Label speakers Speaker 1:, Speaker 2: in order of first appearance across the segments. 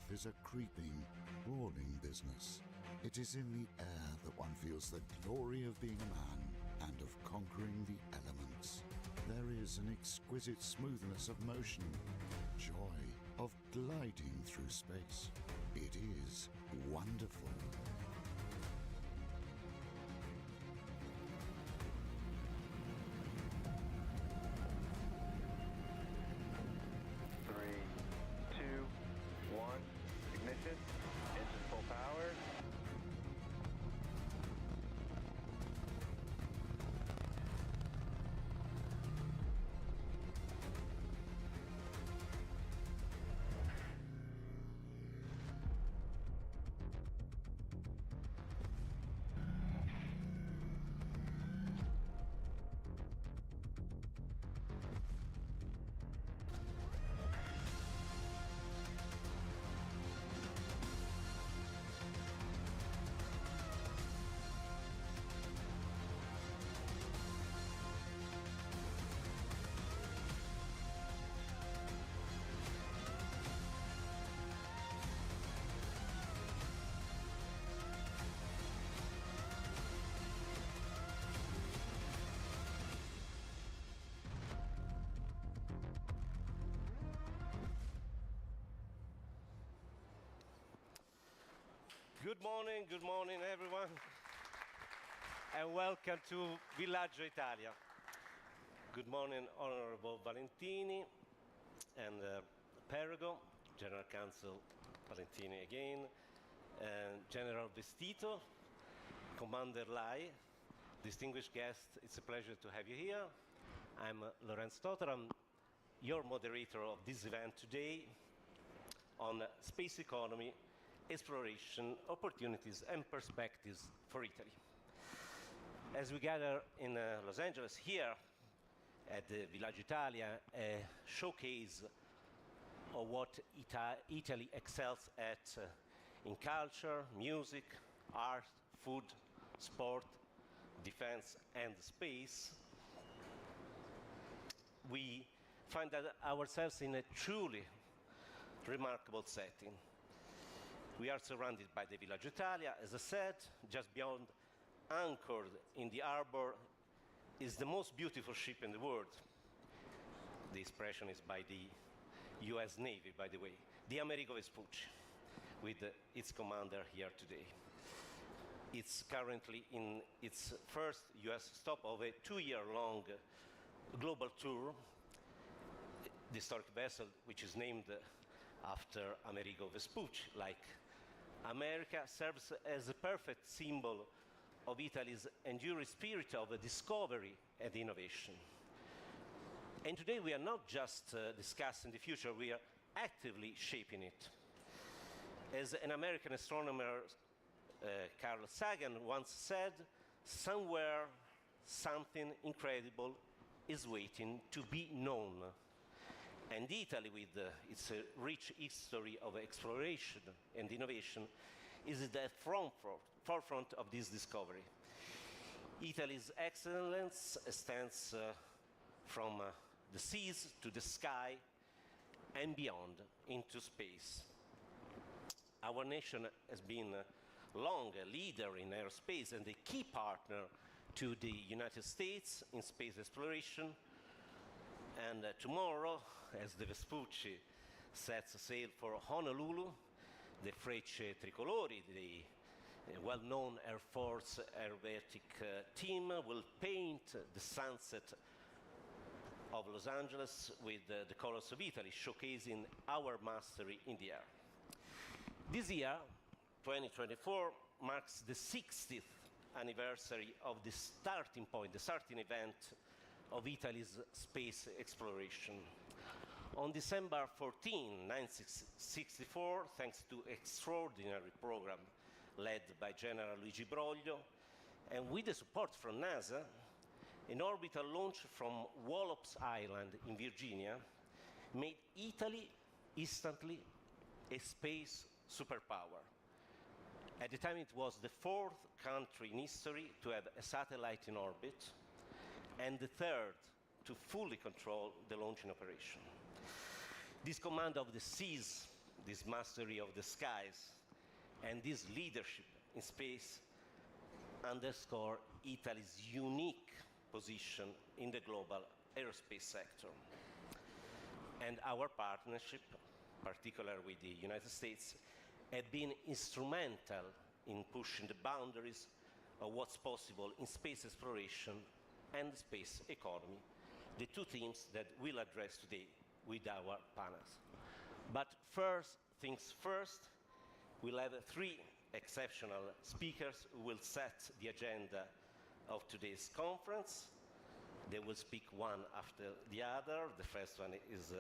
Speaker 1: life is a creeping, crawling business. It is in the air that one feels the glory of being a man and of conquering the elements. There is an exquisite smoothness of motion, joy of gliding through space. It is wonderful.
Speaker 2: Ignition, engine full power.
Speaker 3: Good morning everyone, and welcome to Villaggio Italia. Good morning, Honorable Valentini and Pergo, General Counsel Valentini again, and General Vestito, Commander Lai, distinguished guests, it's a pleasure to have you here. I'm Lorenzo Totor, I'm your moderator of this event today on space economy, exploration, opportunities and perspectives for Italy. As we gather in Los Angeles here at the Villaggio Italia, a showcase of what Italy excels at in culture, music, art, food, sport, defense and space, we find that ourselves in a truly remarkable setting. We are surrounded by the Villaggio Italia, as I said, just beyond, anchored in the harbor, is the most beautiful ship in the world. The expression is by the US Navy, by the way, the Amerigo Vespucci, with its commander here today. It's currently in its first US stop of a 2-year-long global tour. The historic vessel, which is named after Amerigo Vespucci, like America, serves as a perfect symbol of Italy's enduring spirit of discovery and innovation. And today we are not just discussing the future, we are actively shaping it. As an American astronomer, Carl Sagan, once said, somewhere something incredible is waiting to be known. And Italy, with its rich history of exploration and innovation, is at the forefront of this discovery. Italy's excellence extends from the seas to the sky and beyond into space. Our nation has been long a leader in aerospace and a key partner to the United States in space exploration. And tomorrow, as the Vespucci sets sail for Honolulu, the Frecce Tricolori, the well-known Air Force aerobatic team, will paint the sunset of Los Angeles with the colors of Italy, showcasing our mastery in the air. This year, 2024, marks the 60th anniversary of the starting point, the starting event of Italy's space exploration. On December 14, 1964, thanks to an extraordinary program led by General Luigi Broglio, and with the support from NASA, an orbital launch from Wallops Island in Virginia made Italy instantly a space superpower. At the time, it was the 4th country in history to have a satellite in orbit, and the 3rd to fully control the launching operation. This command of the seas this mastery of the skies, and this leadership in space underscore Italy's unique position in the global aerospace sector. And our partnership, particularly with the United States, have been instrumental in pushing the boundaries of what's possible in space exploration and space economy, the two themes that we'll address today with our panels. But first things first, we'll have three exceptional speakers who will set the agenda of today's conference. They will speak one after the other. The first one is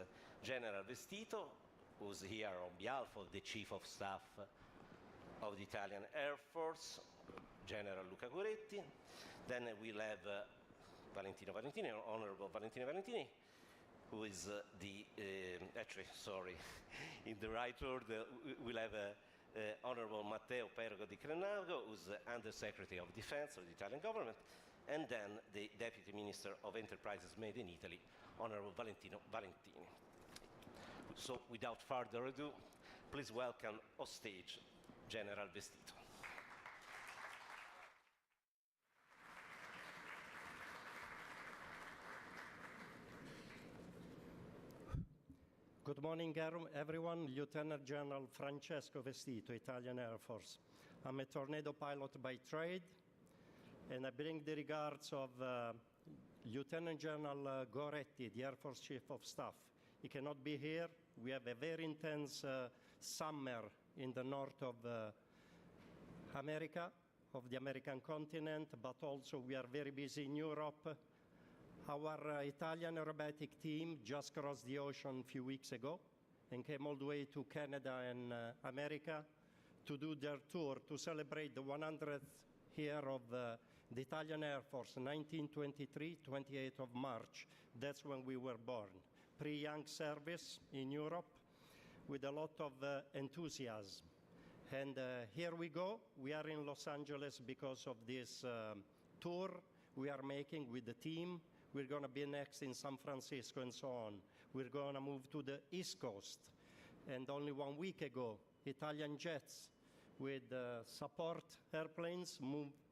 Speaker 3: General Vestito, who's here on behalf of the Chief of Staff of the Italian Air Force, General Luca Goretti. Then we'll have Valentini, Honorable Valentino Valentini, who is in the right order, we'll have Honorable Matteo Pergo di Crenago, who's Undersecretary of Defense of the Italian government, and then the Deputy Minister of Enterprises Made in Italy, Honorable Valentino Valentini. So without further ado, please welcome on stage General Vestito.
Speaker 4: Good morning, everyone. Lieutenant General Francesco Vestito, Italian Air Force. I'm a tornado pilot by trade, and I bring the regards of Lieutenant General Goretti, the Air Force Chief of Staff. He cannot be here. We have a very intense summer in the north of America, of the American continent, but also we are very busy in Europe. Our Italian aerobatic team just crossed the ocean a few weeks ago and came all the way to Canada and America to do their tour to celebrate the 100th year of the Italian Air Force, 1923, 28th of March. That's when we were born. Pre-young service in Europe with a lot of enthusiasm. And here we go. We are in Los Angeles because of this tour we are making with the team. We're going to be next in San Francisco and so on. We're going to move to the East Coast. And only 1 week ago, Italian jets with support airplanes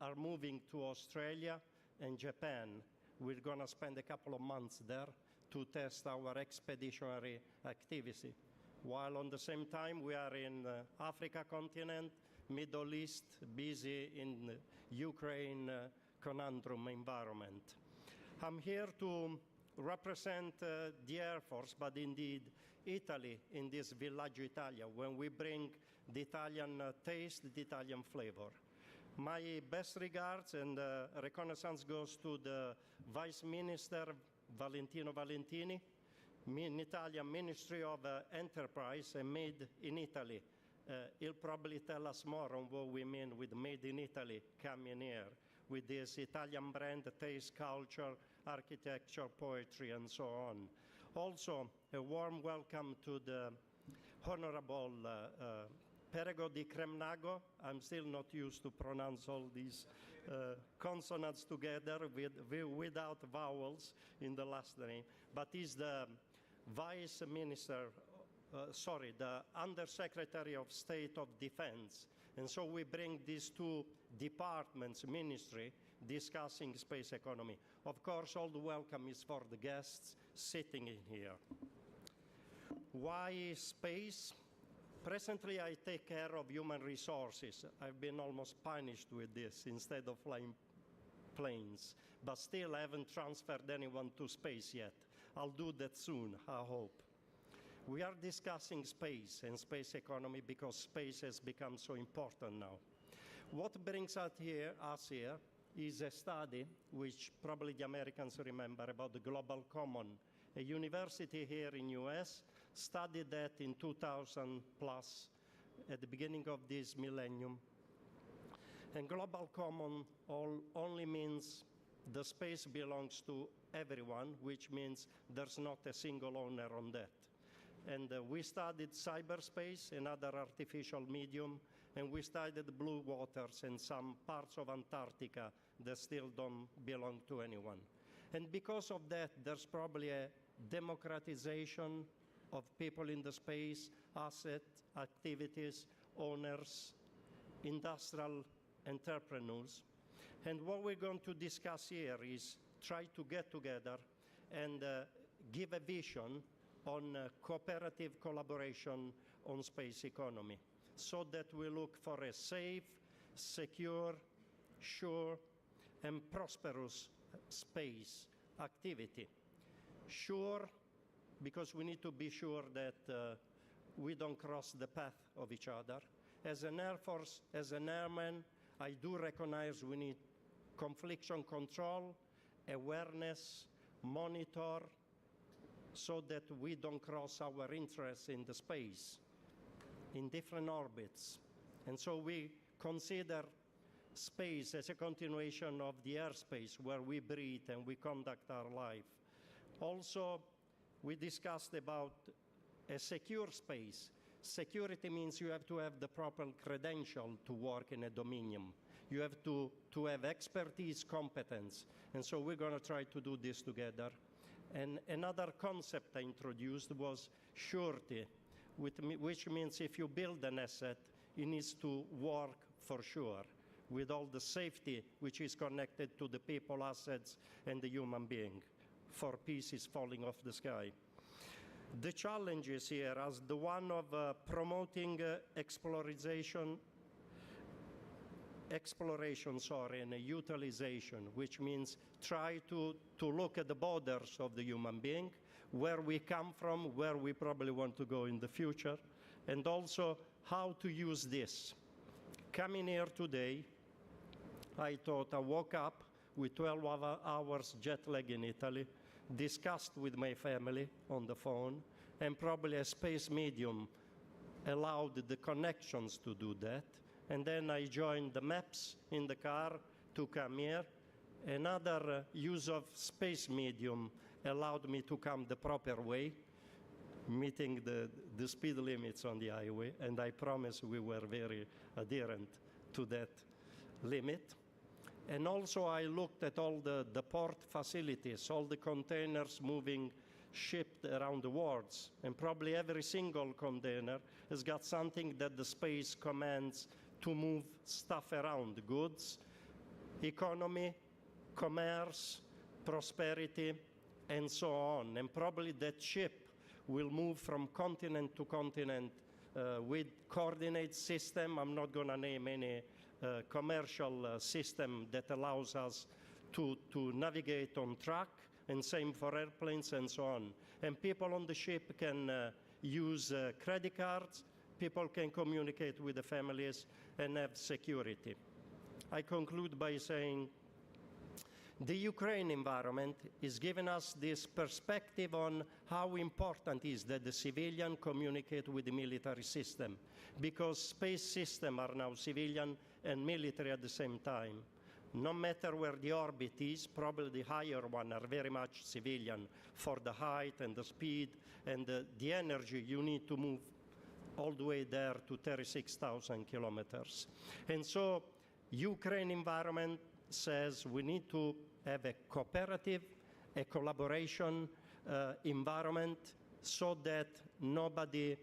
Speaker 4: are moving to Australia and Japan. We're going to spend a couple of months there to test our expeditionary activity. While on the same time, we are in Africa continent, Middle East, busy in Ukraine conundrum environment. I'm here to represent the Air Force, but indeed Italy in this Villaggio Italia, when we bring the Italian taste, the Italian flavor. My best regards and reconnaissance goes to the Vice Minister Valentino Valentini, in Italian Ministry of Enterprise and Made in Italy. He'll probably tell us more on what we mean with Made in Italy coming here, with this Italian brand, taste, culture, architecture, poetry, and so on. Also, a warm welcome to the Honorable Perego di Cremnago. I'm still not used to pronounce all these consonants together without vowels in the last name, but he's the Vice Minister, the Undersecretary of State of Defense. And so we bring these two departments, ministry, discussing space economy. Of course, all the welcome is for the guests sitting in here. Why space? Presently, I take care of human resources. I've been almost punished with this instead of flying planes, but still I haven't transferred anyone to space yet. I'll do that soon, I hope. We are discussing space and space economy because space has become so important now. What brings us here is a study, which probably the Americans remember, about the Global Common. A university here in US studied that in 2000 plus, at the beginning of this millennium. And Global Common only means the space belongs to everyone, which means there's not a single owner on that. And we studied cyberspace, another artificial medium, and we studied blue waters and some parts of Antarctica that still don't belong to anyone. And because of that, there's probably a democratization of people in the space, asset, activities, owners, industrial entrepreneurs. And what we're going to discuss here is try to get together and give a vision on cooperative collaboration on space economy, so that we look for a safe, secure, sure, and prosperous space activity. Sure, because we need to be sure that we don't cross the path of each other. As an Air Force, as an airman, I do recognize we need confliction control, awareness, monitor, so that we don't cross our interests in the space, in different orbits. And so we consider space as a continuation of the airspace where we breathe and we conduct our life. Also, we discussed about a secure space. Security means you have to have the proper credential to work in a dominion. You have to have expertise, competence. And so we're going to try to do this together. And another concept I introduced was surety, which means if you build an asset, it needs to work for sure, with all the safety which is connected to the people, assets, and the human being, for pieces falling off the sky. The challenges here as the one of promoting exploration, and utilization, which means try to look at the borders of the human being, where we come from, where we probably want to go in the future, and also how to use this. Coming here today, I thought I woke up with 12 hours jet lag in Italy, discussed with my family on the phone, and probably a space medium allowed the connections to do that. And then I joined the maps in the car to come here. Another use of space medium allowed me to come the proper way, meeting the speed limits on the highway, and I promise we were very adherent to that limit. And also I looked at all the port facilities, all the containers moving, shipped around the world, and probably every single container has got something that the space commands to move stuff around, goods, economy, commerce, prosperity, and so on. And probably that ship will move from continent to continent with coordinate system. I'm not going to name any commercial system that allows us to navigate on track, and same for airplanes and so on. And people on the ship can use credit cards, people can communicate with the families and have security. I conclude by saying the Ukraine environment is giving us this perspective on how important it is that the civilian communicate with the military system, because space systems are now civilian and military at the same time. No matter where the orbit is, probably the higher one are very much civilian for the height and the speed and the energy you need to move all the way there to 36,000 kilometers. And so Ukraine environment says we need to have a cooperative, a collaboration environment, so that nobody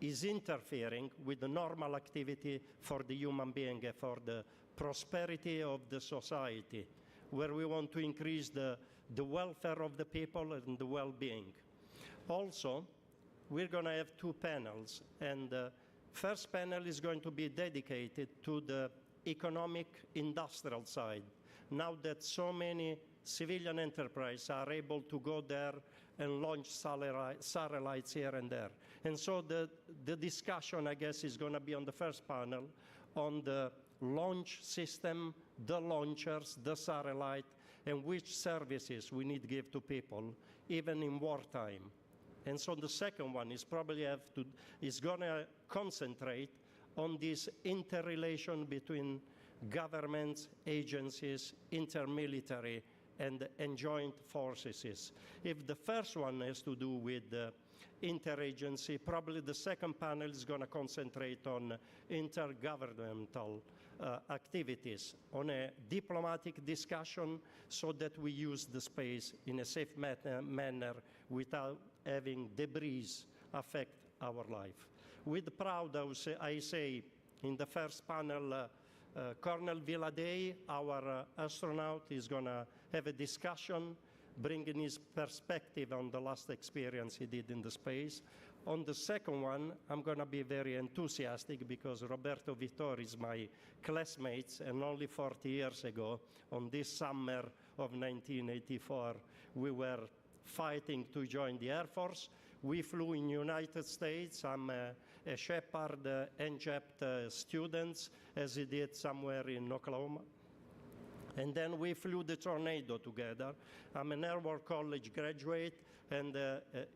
Speaker 4: is interfering with the normal activity for the human being and for the prosperity of the society, where we want to increase the welfare of the people and the well-being. Also, we're going to have two panels, and the first panel is going to be dedicated to the economic industrial side, now that so many civilian enterprises are able to go there and launch satellites here and there. And so the discussion, I guess, is going to be on the first panel on the launch system, the launchers, the satellite, and which services we need to give to people, even in wartime. And so the second one is probably going to concentrate on this interrelation between governments, agencies, intermilitary, and joint forces. If the first one has to do with interagency, probably the second panel is going to concentrate on intergovernmental activities, on a diplomatic discussion, so that we use the space in a safe manner without having debris affect our life. With proud, I say, in the first panel, Colonel Villaday, our astronaut, is going to have a discussion, bringing his perspective on the last experience he did in the space. On the second one, I'm going to be very enthusiastic because Roberto Vittori is my classmate, and only 40 years ago, on this summer of 1984, we were fighting to join the Air Force. We flew in United States. I'm a Shepard NJEPT student, as he did somewhere in Oklahoma. And then we flew the Tornado together. I'm an Air War College graduate, and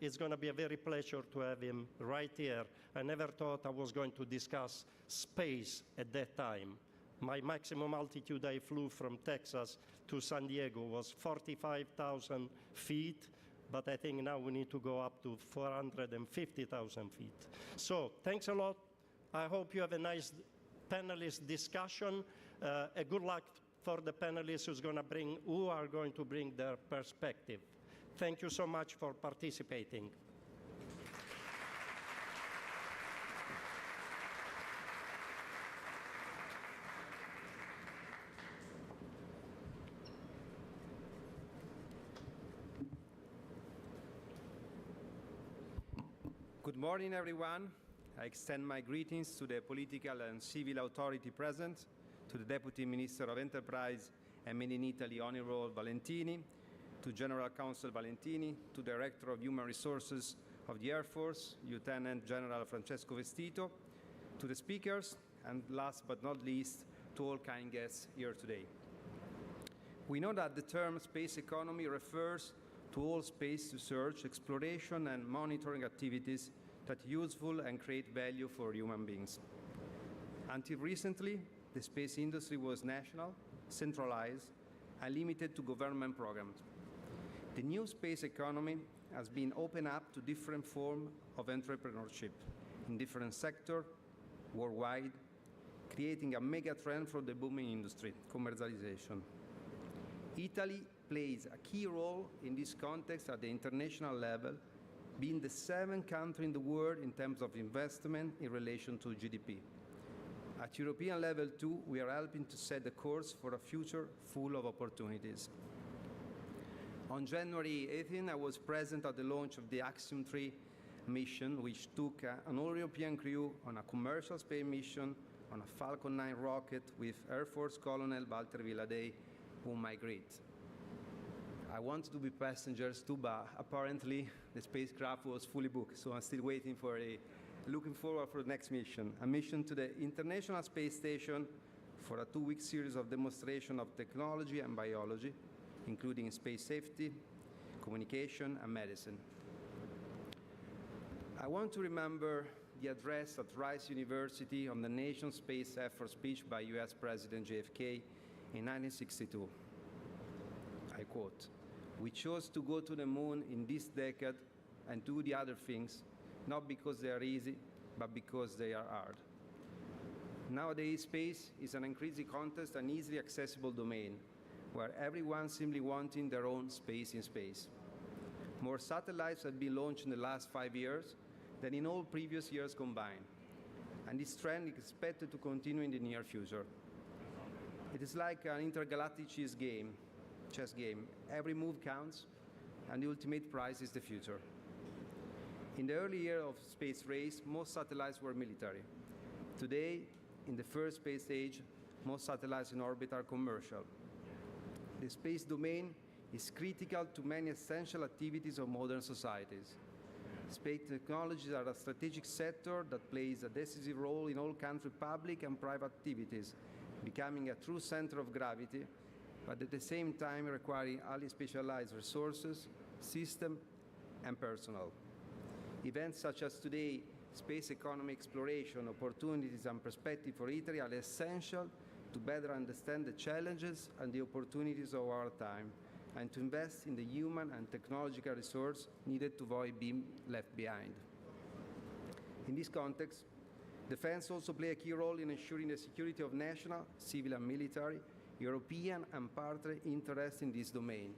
Speaker 4: it's going to be a very pleasure to have him right here. I never thought I was going to discuss space at that time. My maximum altitude I flew from Texas to San Diego was 45,000 feet, but I think now we need to go up to 450,000 feet. So thanks a lot. I hope you have a nice panelist discussion. A good luck for the panelists who are going to bring their perspective. Thank you so much for participating.
Speaker 5: Good morning, everyone. I extend my greetings to the political and civil authority present, to the Deputy Minister of Enterprise and Made in Italy Honorable Valentini, to General Counsel Valentini, to Director of Human Resources of the Air Force, Lieutenant General Francesco Vestito, to the speakers, and last but not least, to all kind guests here today. We know that the term space economy refers to all space research, exploration, and monitoring activities that are useful and create value for human beings. Until recently, the space industry was national, centralized, and limited to government programs. The new space economy has been opened up to different forms of entrepreneurship in different sectors worldwide, creating a mega trend for the booming industry, commercialization. Italy plays a key role in this context at the international level, being the 7th country in the world in terms of investment in relation to GDP. At European level, too, we are helping to set the course for a future full of opportunities. On January 18, I was present at the launch of the Axiom 3 mission, which took an all-European crew on a commercial space mission on a Falcon 9 rocket with Air Force Colonel Walter Villaday, whom I greet. I wanted to be passengers too, but apparently the spacecraft was fully booked, so I'm still waiting for looking forward for the next mission, a mission to the International Space Station for a 2-week series of demonstration of technology and biology, including space safety, communication, and medicine. I want to remember the address at Rice University on the nation's space effort speech by US President JFK in 1962. I quote, "We chose to go to the moon in this decade and do the other things, not because they are easy, but because they are hard." Nowadays, space is an increasing contest and easily accessible domain, where everyone simply wanting their own space in space. More satellites have been launched in the last 5 years than in all previous years combined, and this trend is expected to continue in the near future. It is like an intergalactic chess game. Every move counts, and the ultimate prize is the future. In the early years of space race, most satellites were military. Today, in the first space age, most satellites in orbit are commercial. The space domain is critical to many essential activities of modern societies. Space technologies are a strategic sector that plays a decisive role in all country public and private activities, becoming a true center of gravity, but at the same time requiring highly specialized resources, system, and personnel. Events such as today, space economy exploration, opportunities, and perspective for Italy are essential to better understand the challenges and the opportunities of our time, and to invest in the human and technological resource needed to avoid being left behind. In this context, defense also plays a key role in ensuring the security of national, civil and military, European and partner interest in this domain,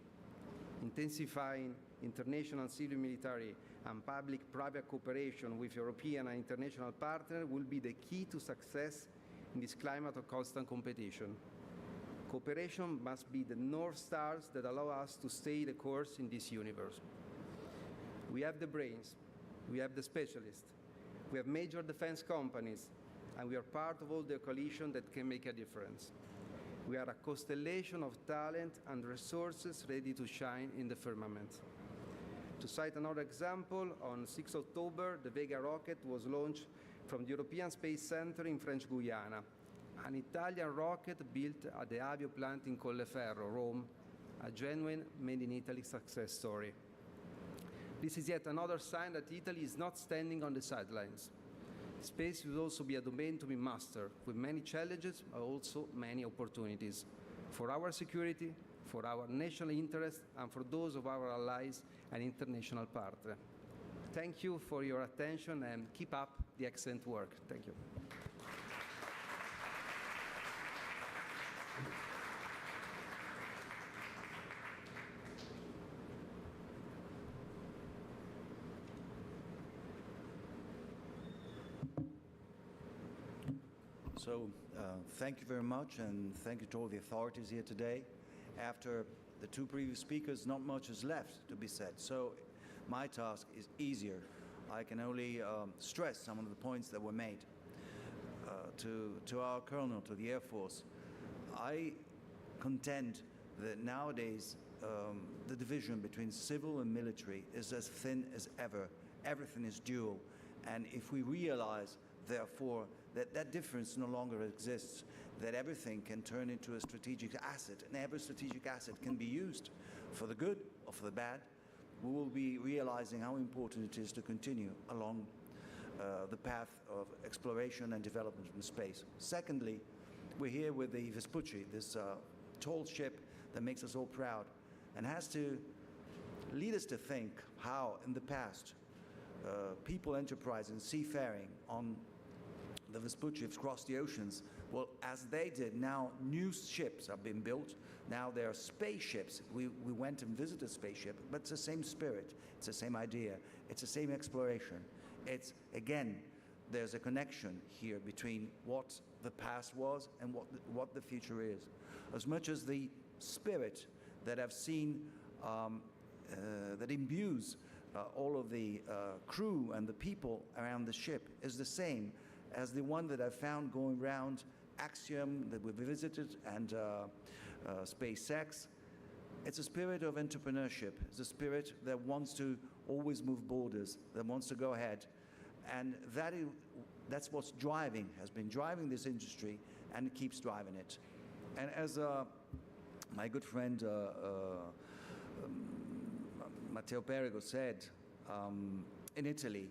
Speaker 5: intensifying international civil military and public-private cooperation with European and international partners will be the key to success in this climate of constant competition. Cooperation must be the North Stars that allow us to stay the course in this universe. We have the brains, we have the specialists, we have major defense companies, and we are part of all the coalition that can make a difference. We are a constellation of talent and resources ready to shine in the firmament. To cite another example, on 6 October, the Vega rocket was launched from the European Space Center in French Guiana, an Italian rocket built at the Avio plant in Colleferro, Rome, a genuine made-in-Italy success story. This is yet another sign that Italy is not standing on the sidelines. Space will also be a domain to be mastered, with many challenges, but also many opportunities, for our security, for our national interest, and for those of our allies and international partners. Thank you for your attention, and keep up the excellent work. Thank you.
Speaker 6: So thank you very much, and thank you to all the authorities here today. After the two previous speakers, not much is left to be said. So my task is easier. I can only stress some of the points that were made. To our Colonel, to the Air Force, I contend that nowadays the division between civil and military is as thin as ever. Everything is dual. And if we realize, therefore, that that difference no longer exists, that everything can turn into a strategic asset, and every strategic asset can be used for the good or for the bad, we will be realizing how important it is to continue along the path of exploration and development in space. Secondly, we're here with the Vespucci, this tall ship that makes us all proud, and has to lead us to think how, in the past, people enterprising and seafaring on the Vespucci have crossed the oceans. Well, as they did, now new ships have been built. Now there are spaceships. We went and visited a spaceship, but it's the same spirit. It's the same idea. It's the same exploration. It's, again, there's a connection here between what the past was and what the future is. As much as the spirit that I've seen that imbues all of the crew and the people around the ship is the same as the one that I found going around Axiom that we visited and SpaceX. It's a spirit of entrepreneurship. It's a spirit that wants to always move borders, that wants to go ahead. And that's what's driving, has been driving this industry, and it keeps driving it. And as my good friend Matteo Perego said, in Italy,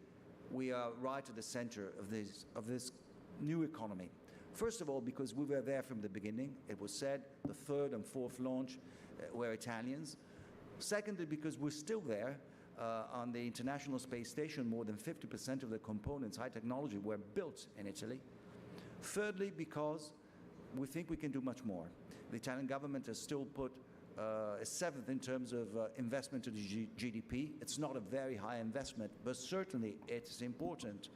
Speaker 6: we are right at the center of this new economy. First of all, because we were there from the beginning. It was said the third and fourth launch were Italians. Secondly, because we're still there on the International Space Station. More than 50% of the components, high technology, were built in Italy. Thirdly, because we think we can do much more. The Italian government has still put a seventh in terms of investment to the GDP. It's not a very high investment, but certainly it's important.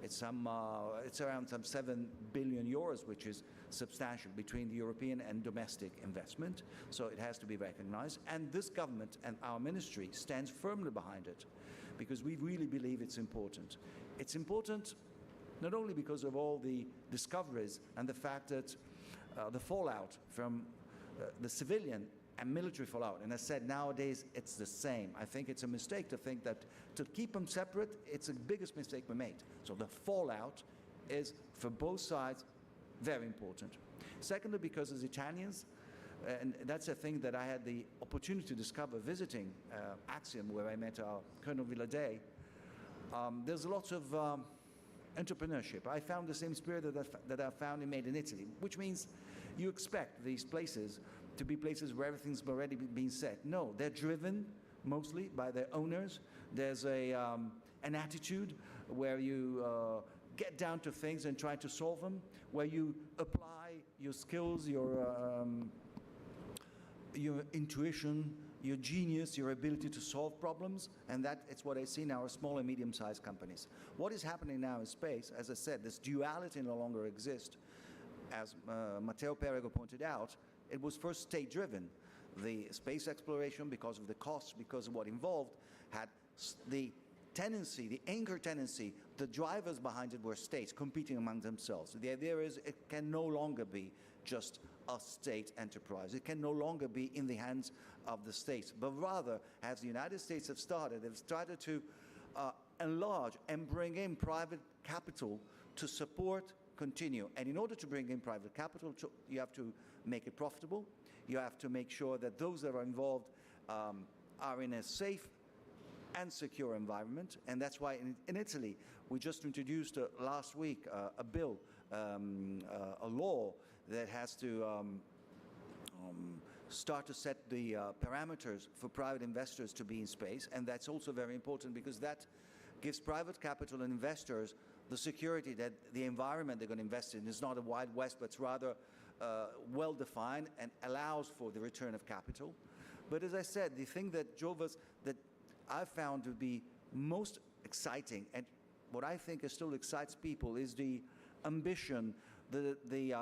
Speaker 6: It's around some 7 billion euros, which is substantial between the European and domestic investment. So it has to be recognized. And this government and our ministry stands firmly behind it, because we really believe it's important. It's important not only because of all the discoveries and the fact that the fallout from the civilian and military fallout, and I said nowadays it's the same. I think it's a mistake to think that to keep them separate, it's the biggest mistake we made. So the fallout is, for both sides, very important. Secondly, because as Italians, and that's a thing that I had the opportunity to discover visiting Axiom, where I met our Colonel Villaggio, there's lots of entrepreneurship. I found the same spirit that I found in Made in Italy, which means you expect these places to be places where everything's already been set. No, they're driven mostly by their owners. There's an attitude where you get down to things and try to solve them, where you apply your skills, your intuition, your genius, your ability to solve problems, and that is what I see in our small and medium-sized companies. What is happening now in space, as I said, this duality no longer exists. As Matteo Perego pointed out, it was first state-driven. The space exploration, because of the costs, because of what involved, had the tendency, the anchor tendency, the drivers behind it were states competing among themselves. The idea is it can no longer be just a state enterprise. It can no longer be in the hands of the states, but rather, as the United States have started, they've started to enlarge and bring in private capital to support, continue. And in order to bring in private capital, you have to make it profitable. You have to make sure that those that are involved are in a safe and secure environment. And that's why in Italy, we just introduced last week a bill, a law that has to start to set the parameters for private investors to be in space. And that's also very important because that gives private capital and investors the security that the environment they're going to invest in is not a Wild West, but it's rather well-defined and allows for the return of capital. But as I said, the thing that drove us, that I found to be most exciting, and what I think still excites people, is the ambition, the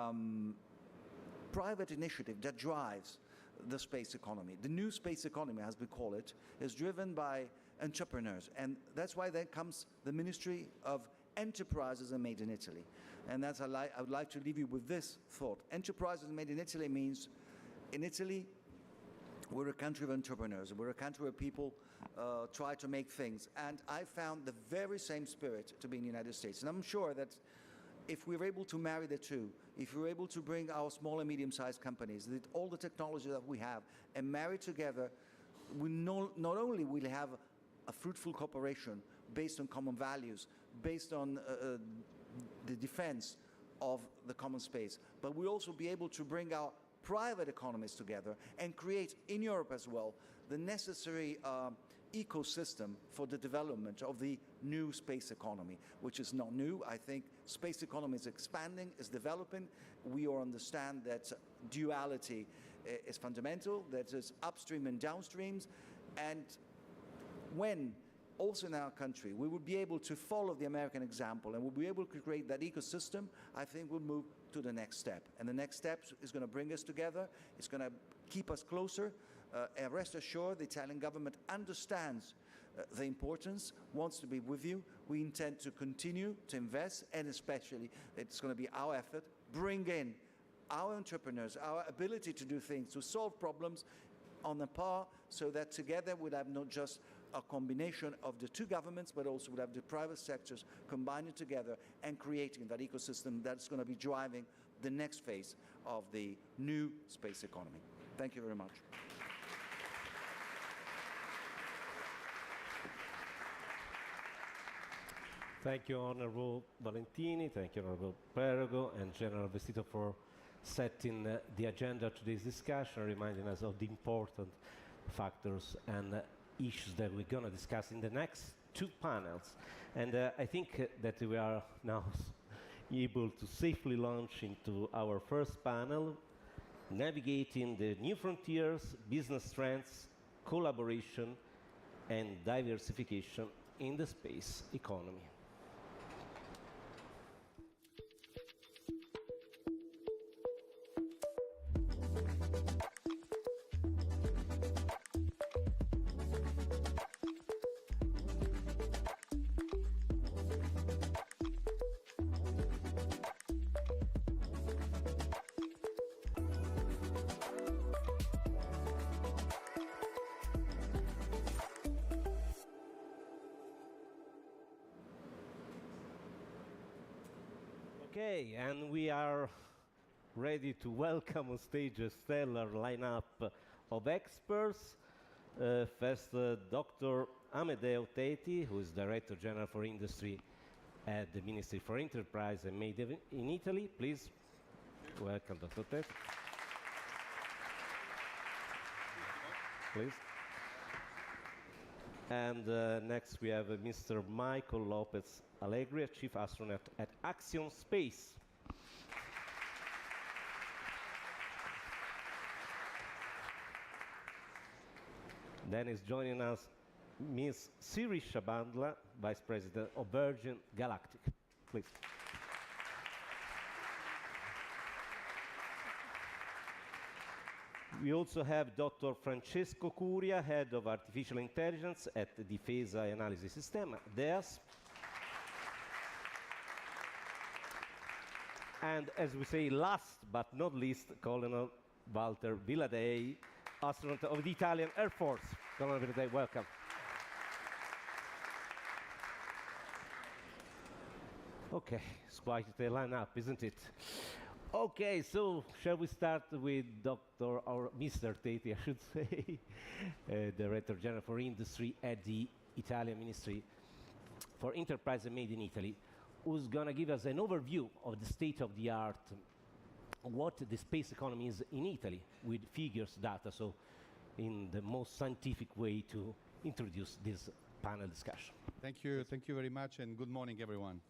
Speaker 6: private initiative that drives the space economy. The new space economy, as we call it, is driven by entrepreneurs, and that's why there comes the Ministry of Enterprises and Made in Italy. And that's I would like to leave you with this thought. Enterprises Made in Italy means, in Italy, we're a country of entrepreneurs. We're a country where people try to make things. And I found the very same spirit to be in the United States. And I'm sure that if we're able to marry the two, if we're able to bring our small and medium-sized companies, all the technology that we have, and marry together, we not only will have a fruitful cooperation based on common values, based on the defense of the common space, but we'll also be able to bring our private economies together and create in Europe as well the necessary ecosystem for the development of the new space economy, which is not new. I think space economy is expanding, is developing. We all understand that duality is fundamental, that there's upstream and downstreams, and when also in our country we would be able to follow the American example and we'll be able to create that ecosystem, I think we'll move to the next step. And the next step is going to bring us together, it's going to keep us closer, and rest assured the Italian government understands the importance, wants to be with you. We intend to continue to invest, and especially it's going to be our effort, bring in our entrepreneurs, our ability to do things, to solve problems on a par, so that together we'll have not just a combination of the two governments, but also we'll have the private sectors combining together and creating that ecosystem that's going to be driving the next phase of the new space economy. Thank you very much.
Speaker 3: Thank you, Honorable Valentini. Thank you, Honorable Perego and General Vestito for setting the agenda of today's discussion, reminding us of the important factors and issues that we're going to discuss in the next two panels. And I think that we are now able to safely launch into our first panel, navigating the new frontiers, business trends, collaboration, and diversification in the space economy. Okay, and we are ready to welcome on stage a stellar lineup of experts. First, Dr. Amedeo Teti, who is Director General for Industry at the Ministry for Enterprise and Made in Italy. Please welcome Dr. Teti. Please. And next we have Mr. Michael Lopez Allegri, Chief Astronaut at Axiom Space. Then is joining us Ms. Siri Shabandla, Vice President of Virgin Galactic. Please. We also have Dr. Francesco Curia, Head of Artificial Intelligence at Difesa e Analisi Sistema, DEAS. And as we say, last but not least, Colonel Walter Villadei, astronaut of the Italian Air Force. Colonel Villadei, welcome. Okay, it's quite a lineup, isn't it? Okay, so shall we start with Dr. or Mr. Teti, I should say, Director General for Industry at the Italian Ministry for Enterprise and Made in Italy, who's going to give us an overview of the state of the art, what the space economy is in Italy, with figures, data, so in the most scientific way to introduce this panel discussion.
Speaker 7: Thank you very much, and good morning, everyone.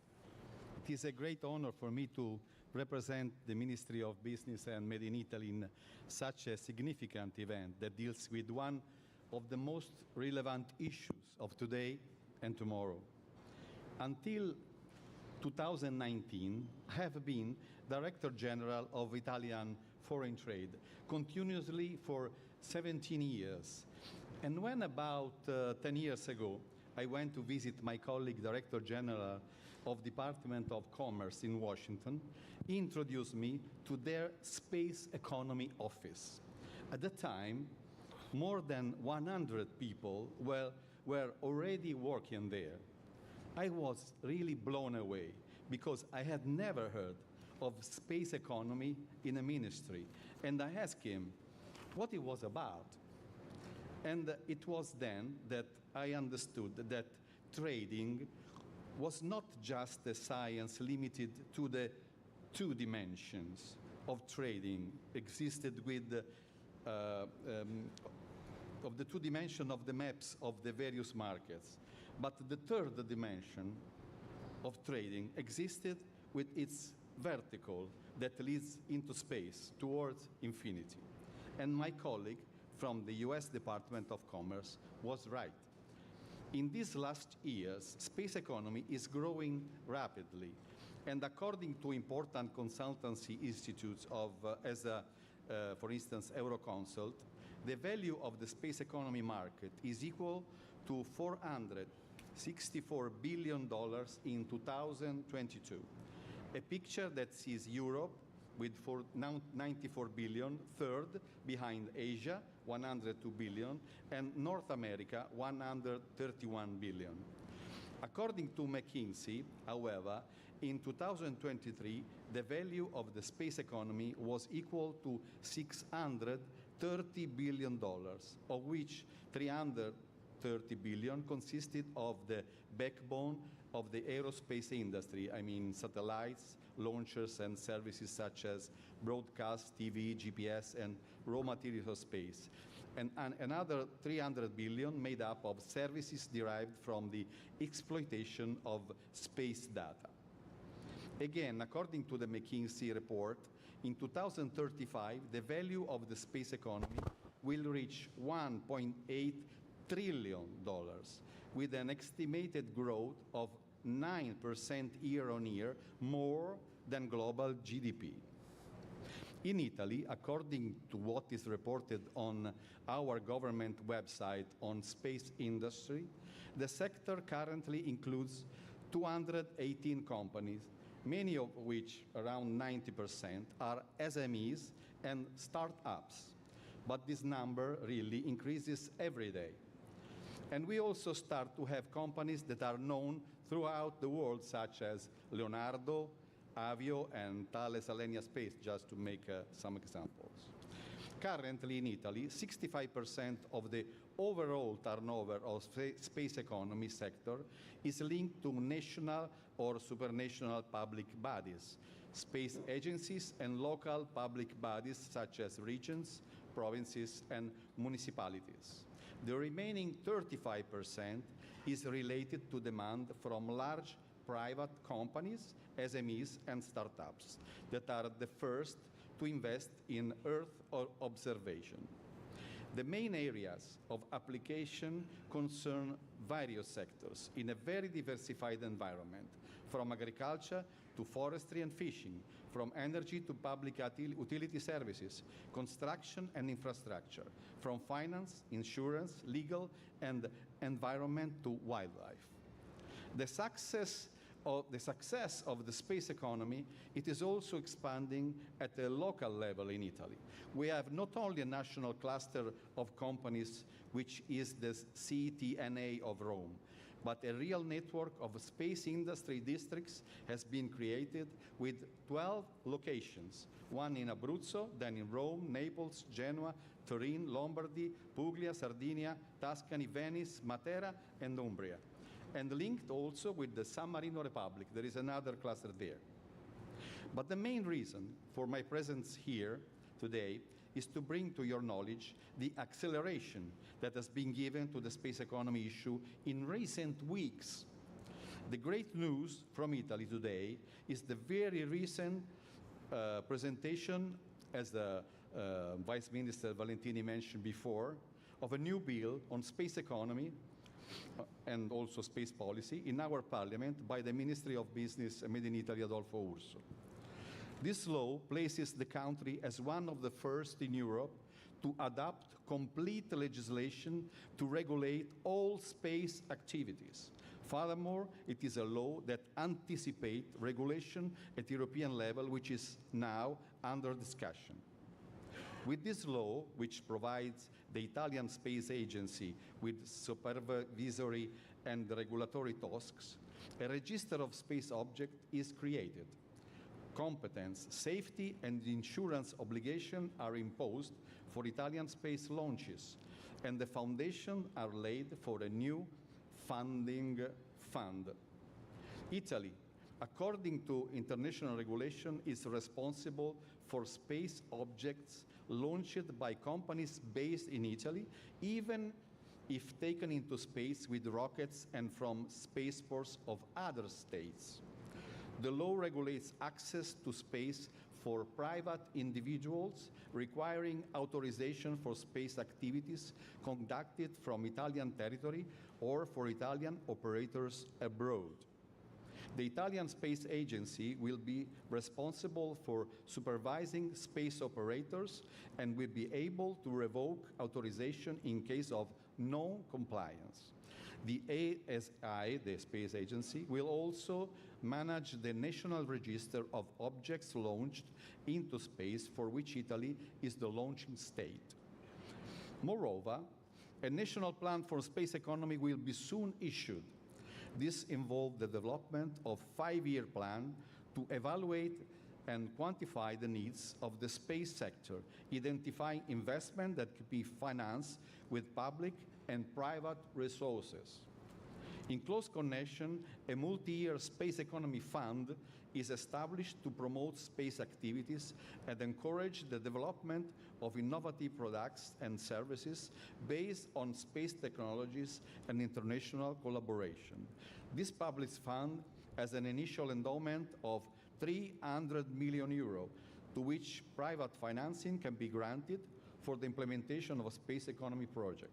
Speaker 7: It is a great honor for me to represent the Ministry of Business and Made in Italy in such a significant event that deals with one of the most relevant issues of today and tomorrow. Until 2019, I have been Director General of Italian Foreign Trade, continuously for 17 years. And when about 10 years ago, I went to visit my colleague, Director General of Department of Commerce in Washington, he introduced me to their Space Economy Office. At the time, more than 100 people were already working there. I was really blown away because I had never heard of space economy in a ministry. And I asked him what it was about. And it was then that I understood that trading was not just a science limited to the two dimensions of trading existed with of the two dimensions of the maps of the various markets. But the third dimension of trading existed with its vertical that leads into space towards infinity. And my colleague from the US Department of Commerce was right. In these last years, space economy is growing rapidly. And according to important consultancy institutes for instance, Euroconsult, the value of the space economy market is equal to $464 billion in 2022. A picture that sees Europe with 94 billion, third behind Asia, 102 billion, and North America, 131 billion. According to McKinsey, however, in 2023, the value of the space economy was equal to $630 billion, of which 330 billion consisted of the backbone of the aerospace industry, I mean satellites, launchers, and services such as broadcast, TV, GPS, and raw materials space. And another 300 billion made up of services derived from the exploitation of space data. Again, according to the McKinsey report, in 2035, the value of the space economy will reach $1.8 trillion, with an estimated growth of 9% year-on-year, more than global GDP. In Italy, according to what is reported on our government website on space industry, the sector currently includes 218 companies, many of which, around 90%, are SMEs and startups. But this number really increases every day. And we also start to have companies that are known throughout the world, such as Leonardo, Avio, and Thales Alenia Space, just to make some examples. Currently in Italy, 65% of the overall turnover of space economy sector is linked to national or supranational public bodies, space agencies, and local public bodies such as regions, provinces, and municipalities. The remaining 35% is related to demand from large private companies, SMEs, and startups that are the first to invest in Earth observation. The main areas of application concern various sectors in a very diversified environment, from agriculture to forestry and fishing, from energy to public utility services, construction and infrastructure, from finance, insurance, legal, and environment to wildlife. The success of the space economy, it is also expanding at a local level in Italy. We have not only a national cluster of companies, which is the CTNA of Rome, but a real network of space industry districts has been created with 12 locations, one in Abruzzo, then in Rome, Naples, Genoa, Turin, Lombardy, Puglia, Sardinia, Tuscany, Venice, Matera, and Umbria. And linked also with the San Marino Republic. There is another cluster there. But the main reason for my presence here today is to bring to your knowledge the acceleration that has been given to the space economy issue in recent weeks. The great news from Italy today is the very recent presentation, as the Vice Minister Valentini mentioned before, of a new bill on space economy and also space policy in our Parliament by the Ministry of Business and Made in Italy, Adolfo Urso. This law places the country as one of the first in Europe to adopt complete legislation to regulate all space activities. Furthermore, it is a law that anticipates regulation at European level, which is now under discussion. With this law, which provides the Italian Space Agency with supervisory and regulatory tasks, a register of space objects is created. Competence, safety, and insurance obligations are imposed for Italian space launches, and the foundations are laid for a new funding fund. Italy, according to international regulation, is responsible for space objects launched by companies based in Italy, even if taken into space with rockets and from spaceports of other states. The law regulates access to space for private individuals, requiring authorization for space activities conducted from Italian territory or for Italian operators abroad. The Italian Space Agency will be responsible for supervising space operators and will be able to revoke authorization in case of non-compliance. The ASI, the Space Agency, will also manage the National Register of Objects Launched into Space, for which Italy is the launching state. Moreover, a national plan for space economy will be soon issued. This involves the development of a 5-year plan to evaluate and quantify the needs of the space sector, identifying investment that could be financed with public and private resources. In close connection, a multi-year space economy fund is established to promote space activities and encourage the development of innovative products and services based on space technologies and international collaboration. This public fund has an initial endowment of 300 million euro, to which private financing can be granted for the implementation of a space economy project.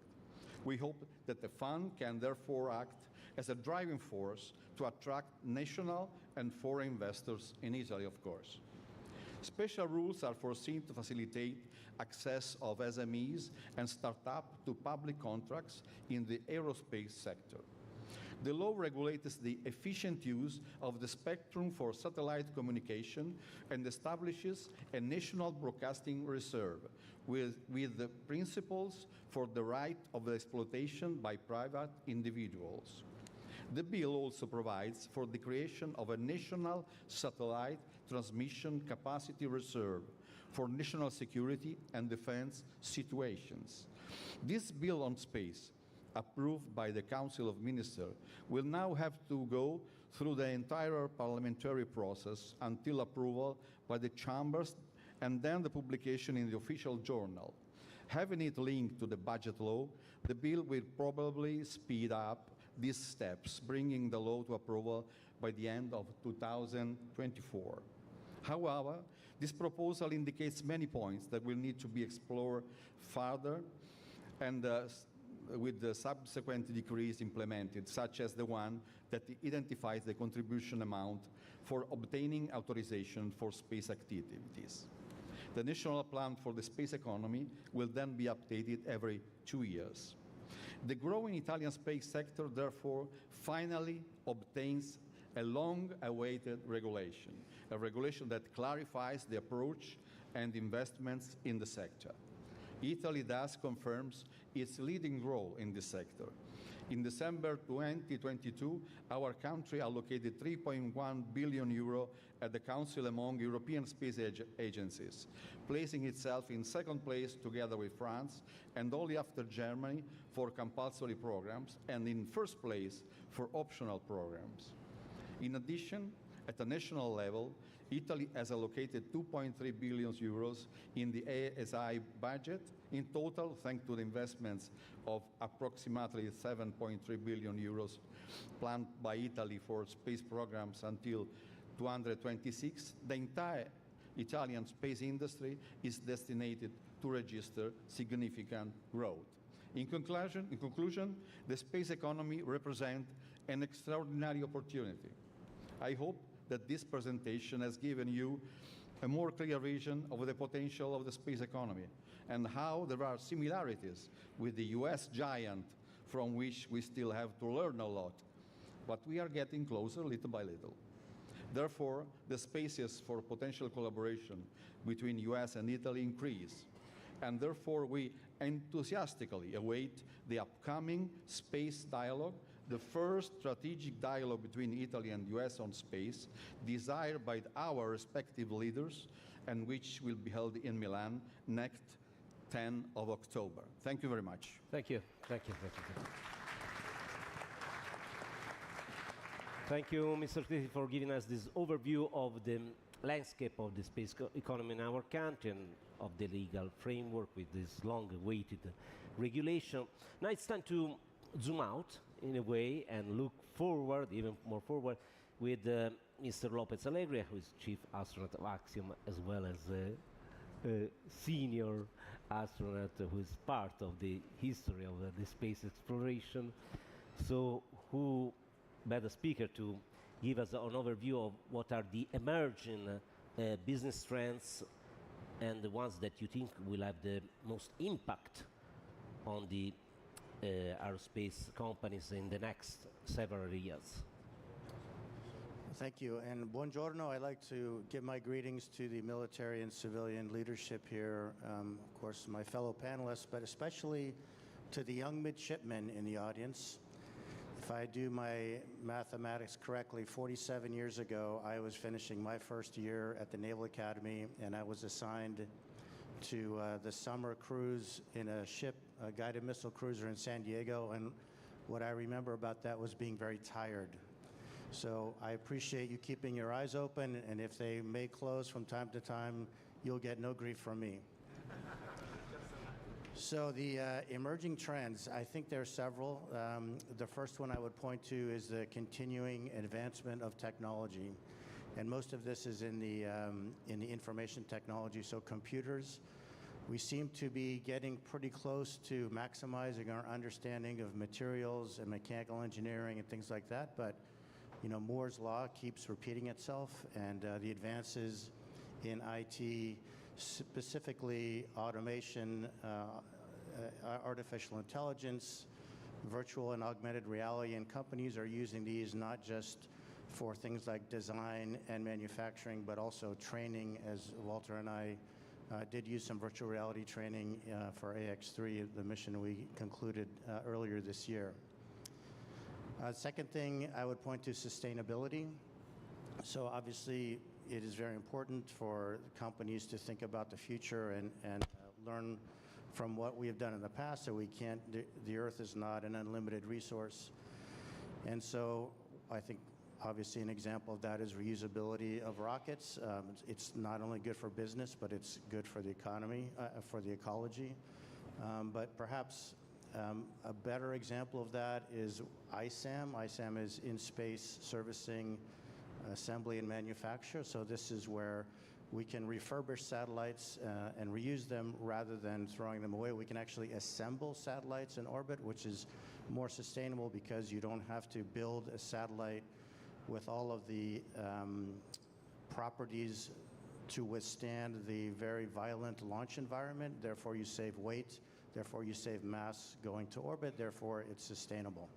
Speaker 7: We hope that the fund can therefore act as a driving force to attract national and foreign investors in Italy, of course. Special rules are foreseen to facilitate access of SMEs and startups to public contracts in the aerospace sector. The law regulates the efficient use of the spectrum for satellite communication and establishes a national broadcasting reserve with the principles for the right of exploitation by private individuals. The bill also provides for the creation of a national satellite transmission capacity reserve for national security and defense situations. This bill on space, approved by the Council of Ministers, will now have to go through the entire parliamentary process until approval by the chambers and then the publication in the official journal. Having it linked to the budget law, the bill will probably speed up these steps, bringing the law to approval by the end of 2024. However, this proposal indicates many points that will need to be explored further and with the subsequent decrees implemented, such as the one that identifies the contribution amount for obtaining authorization for space activities. The national plan for the space economy will then be updated every 2 years. The growing Italian space sector, therefore, finally obtains a long-awaited regulation, a regulation that clarifies the approach and investments in the sector. Italy thus confirms its leading role in this sector. In December 2022, our country allocated 3.1 billion euro at the Council among European space agencies, placing itself in second place together with France and only after Germany for compulsory programs and in first place for optional programs. In addition, at the national level, Italy has allocated 2.3 billion euros in the ASI budget. In total, thanks to the investments of approximately 7.3 billion euros planned by Italy for space programs until 2026, the entire Italian space industry is destined to register significant growth. In conclusion, the space economy represents an extraordinary opportunity. I hope that this presentation has given you a more clear vision of the potential of the space economy and how there are similarities with the US giant from which we still have to learn a lot. But we are getting closer little by little. Therefore, the spaces for potential collaboration between US and Italy increase. And therefore, we enthusiastically await the upcoming space dialogue, the first strategic dialogue between Italy and US on space, desired by our respective leaders, and which will be held in Milan next 10 of October. Thank you very much.
Speaker 3: Thank you. Thank you. Thank you. Thank you, Mr. Criti, for giving us this overview of the landscape of the space economy in our country and of the legal framework with this long-awaited regulation. Now it's time to zoom out in a way and look forward, even more forward, with Mr. Lopez Allegri, who is chief astronaut of Axiom, as well as a senior astronaut who is part of the history of the space exploration. So who better speaker to give us an overview of what are the emerging business trends and the ones that you think will have the most impact on the aerospace companies in the next several years.
Speaker 8: Thank you, and buongiorno. I'd like to give my greetings to the military and civilian leadership here, of course, my fellow panelists, but especially to the young midshipmen in the audience. If I do my mathematics correctly, 47 years ago, I was finishing my first year at the Naval Academy, and I was assigned to the summer cruise in a ship, a guided missile cruiser in San Diego, and what I remember about that was being very tired. So I appreciate you keeping your eyes open, and if they may close from time to time, you'll get no grief from me. So the emerging trends, I think there are several. The first one I would point to is the continuing advancement of technology. And most of this is in the information technology, so computers. We seem to be getting pretty close to maximizing our understanding of materials and mechanical engineering and things like that, but you know, Moore's law keeps repeating itself, and the advances in IT, specifically automation, artificial intelligence, virtual and augmented reality, and companies are using these not just for things like design and manufacturing, but also training, as Walter and I did use some virtual reality training for AX-3, the mission we concluded earlier this year. Second thing I would point to sustainability. So obviously it is very important for companies to think about the future and learn from what we have done in the past, so we can't, the Earth is not an unlimited resource. And so I think obviously an example of that is reusability of rockets. It's not only good for business, but it's good for the economy, for the ecology. But perhaps a better example of that is ISAM. ISAM is in space servicing assembly and manufacture. So this is where We can refurbish satellites and reuse them rather than throwing them away. We can actually assemble satellites in orbit, which is more sustainable because you don't have to build a satellite with all of the properties to withstand the very violent launch environment. Therefore, you save weight. Therefore, you save mass going to orbit. Therefore, it's sustainable.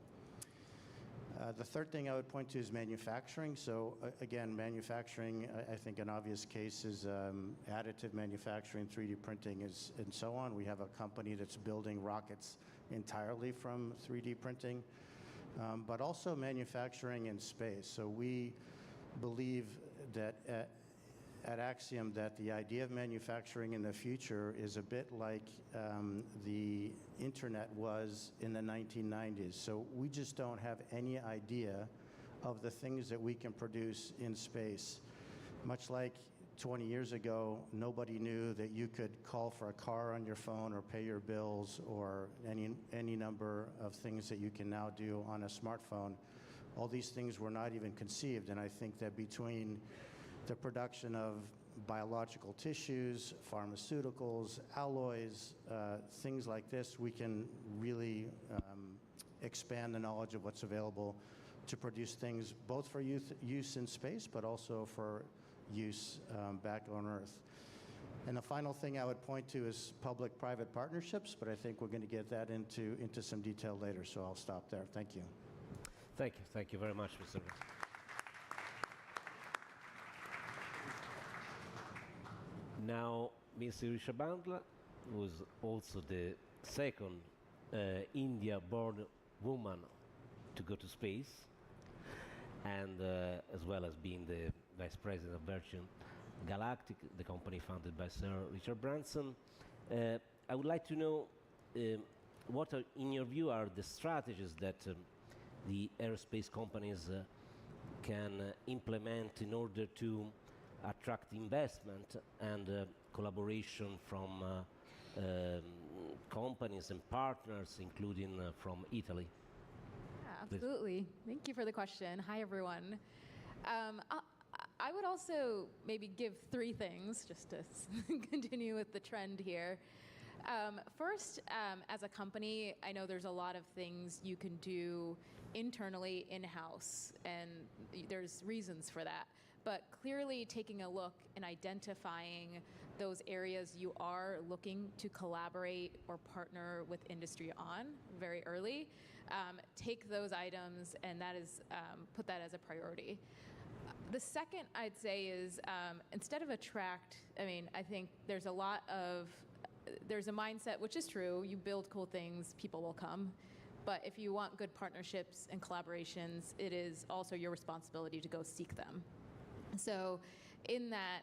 Speaker 8: The third thing I would point to is manufacturing. So again, manufacturing, I think an obvious case is additive manufacturing, 3D printing, and so on. We have a company that's building rockets entirely from 3D printing, but also manufacturing in space. So we believe that at Axiom that the idea of manufacturing in the future is a bit like the internet was in the 1990s. So we just don't have any idea of the things that we can produce in space. Much like 20 years ago, nobody knew that you could call for a car on your phone or pay your bills or any number of things that you can now do on a smartphone. All these things were not even conceived, and I think that between the production of biological tissues, pharmaceuticals, alloys, things like this, we can really expand the knowledge of what's available to produce things both for use in space, but also for use back on Earth. And the final thing I would point to is public-private partnerships, but I think we're going to get that into some detail later, so I'll stop there. Thank you.
Speaker 3: Thank you. Thank you very much, Mr. Now, Ms. Irisha Bandla was also the second India-born woman to go to space, and as well as being the vice president of Virgin Galactic, the company founded by Sir Richard Branson. I would like to know what, in your view, are the strategies that the aerospace companies can implement in order to attract investment and collaboration from companies and partners, including from Italy?
Speaker 9: Absolutely. Thank you for the question. Hi, everyone. I would also maybe give three things, just to continue with the trend here. First, as a company, I know there's a lot of things you can do internally in-house, and there's reasons for that. But clearly taking a look and identifying those areas you are looking to collaborate or partner with industry on very early, take those items and that is put that as a priority. The second I'd say is instead of attract, I think there's a mindset, which is true, you build cool things, people will come. But if you want good partnerships and collaborations, it is also your responsibility to go seek them. So in that,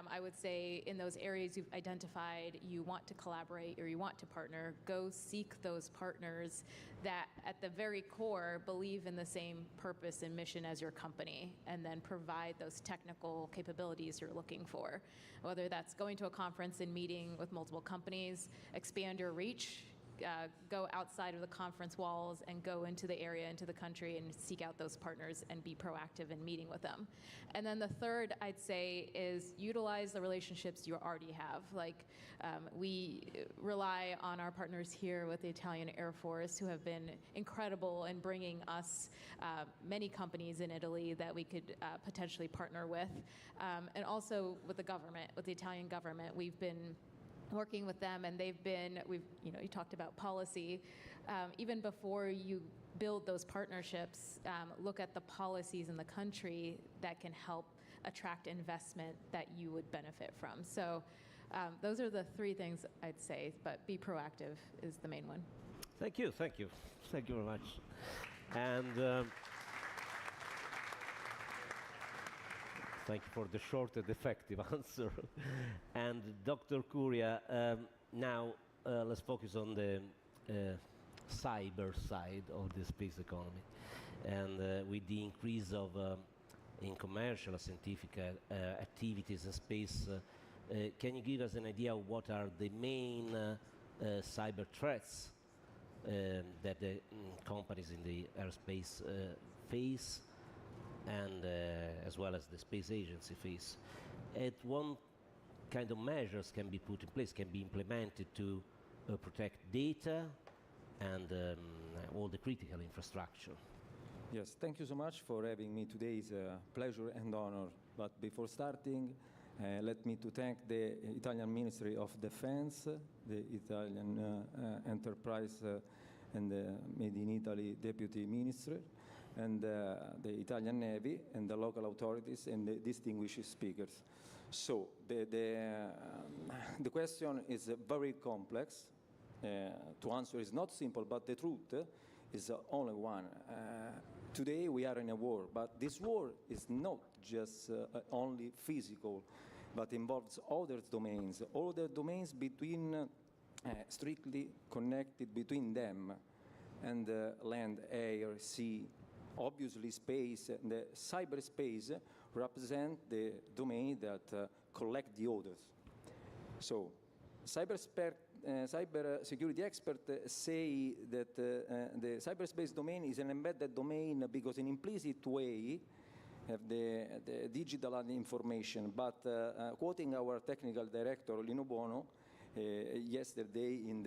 Speaker 9: I would say in those areas you've identified you want to collaborate or you want to partner, go seek those partners that at the very core believe in the same purpose and mission as your company, and then provide those technical capabilities you're looking for. Whether that's going to a conference and meeting with multiple companies, expand your reach, go outside of the conference walls and go into the area, into the country, and seek out those partners and be proactive in meeting with them. And then the third, I'd say, is utilize the relationships you already have. Like we rely on our partners here with the Italian Air Force, who have been incredible in bringing us many companies in Italy that we could potentially partner with. And also with the government, with the Italian government, we've been working with them, and you talked about policy. Even before you build those partnerships, look at the policies in the country that can help attract investment that you would benefit from. So those are the three things I'd say, but be proactive is the main one.
Speaker 3: Thank you very much. And thank you for the short and effective answer. And Dr. Curia, now let's focus on the cyber side of the space economy. And with the increase of in commercial and scientific activities in space, can you give us an idea of what are the main cyber threats that the companies in the aerospace face, and as well as the space agency face? At one kind of measures can be put in place, can be implemented to protect data and all the critical infrastructure?
Speaker 10: Yes, thank you so much for having me today. It's a pleasure and honor. But before starting, let me to thank the Italian Ministry of Defense, the Italian Enterprise and the Made in Italy Deputy Minister, and the Italian Navy, and the local authorities, and the distinguished speakers. So the question is very complex. To answer is not simple, but the truth is only one. Today we are in a war, but this war is not just only physical, but involves other domains between strictly connected between them, and land, air, sea, obviously space, and the cyberspace represent the domain that collect the others. So cybersecurity experts say that the cyberspace domain is an embedded domain because in implicit way have the digital information. But quoting our technical director, Lino Buono, yesterday in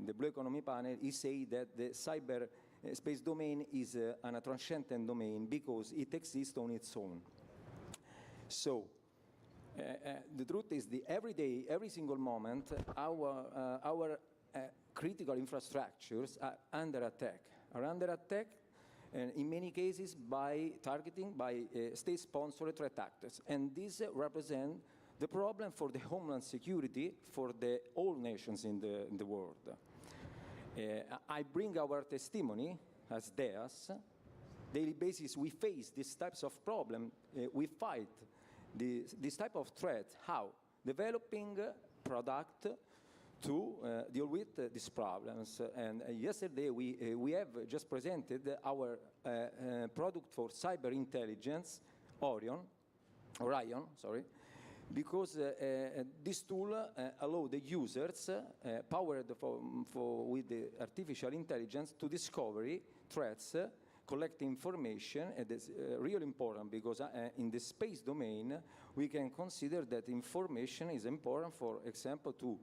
Speaker 10: the Blue Economy panel, he said that the cyberspace domain is a transcendent domain because it exists on its own. So the truth is, every day, every single moment, our critical infrastructures are under attack. And in many cases by targeting by state-sponsored threat actors. And this represents the problem for the homeland security for all nations in the world. I bring our testimony as DEAS. Daily basis, we face these types of problems. We fight this type of threat. How? Developing product to deal with these problems. And yesterday we have just presented our product for cyber intelligence, Orion, because this tool allows the users, powered with the artificial intelligence, to discover threats, collect information, and it's really important because in the space domain we can consider that information is important, for example, to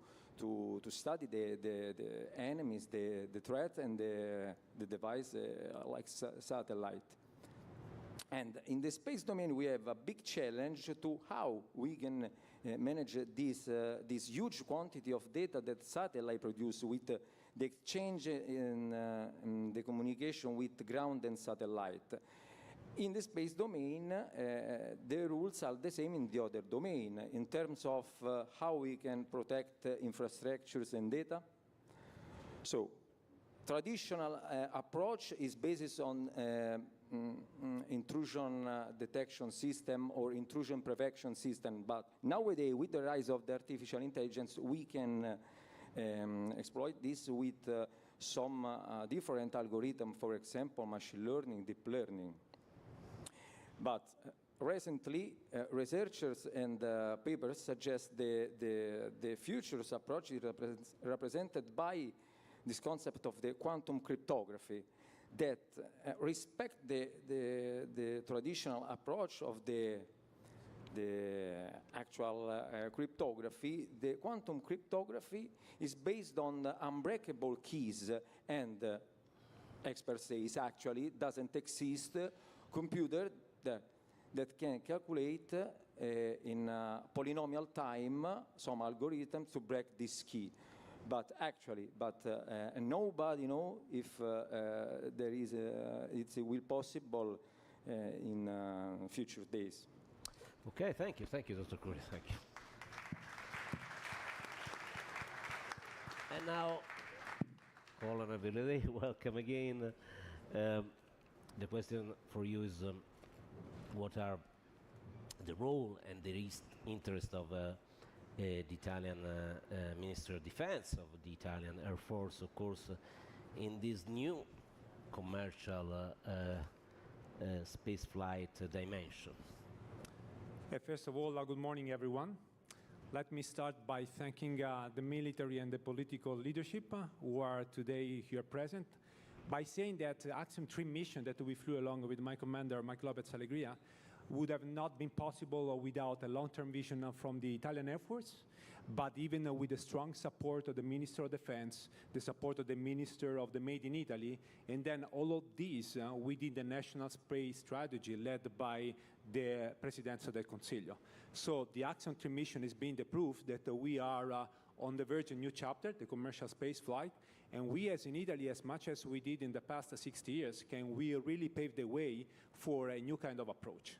Speaker 10: study the enemies, the threat, and the device like satellite. And in the space domain, we have a big challenge to how we can manage this huge quantity of data that satellite produce with the exchange in the communication with ground and satellite. In the space domain, the rules are the same in the other domain in terms of how we can protect infrastructures and data. So, traditional approach is based on intrusion detection system or intrusion prevention system. But nowadays, with the rise of the artificial intelligence, we can exploit this with some different algorithms, for example, machine learning, deep learning. But recently, researchers and papers suggest the future's approach is represented by this concept of the quantum cryptography that respect the traditional approach of the actual cryptography. The quantum cryptography is based on unbreakable keys, and experts say it actually doesn't exist computer that can calculate in polynomial time some algorithms to break this key. But nobody knows if it will possible in future days.
Speaker 3: Okay, thank you, Dr. Curi, thank you. And now, Colonel Villede, welcome again. The question for you is, what are the role and the interest of the Italian Minister of Defense, of the Italian Air Force, of course, in this new commercial space flight dimension?
Speaker 11: First of all, good morning, everyone. Let me start by thanking the military and the political leadership who are today here present, by saying that Axiom 3 mission that we flew along with my commander, Mike Lopez Alegria, would have not been possible without a long-term vision from the Italian Air Force, but even with the strong support of the Minister of Defense, the support of the Minister of the Made in Italy, and then all of these within the National Space Strategy led by the Presidenza del Consiglio. So the Axiom 3 mission is being the proof that we are on the verge of a new chapter, the commercial space flight, and we as in Italy, as much as we did in the past 60 years, can we really pave the way for a new kind of approach.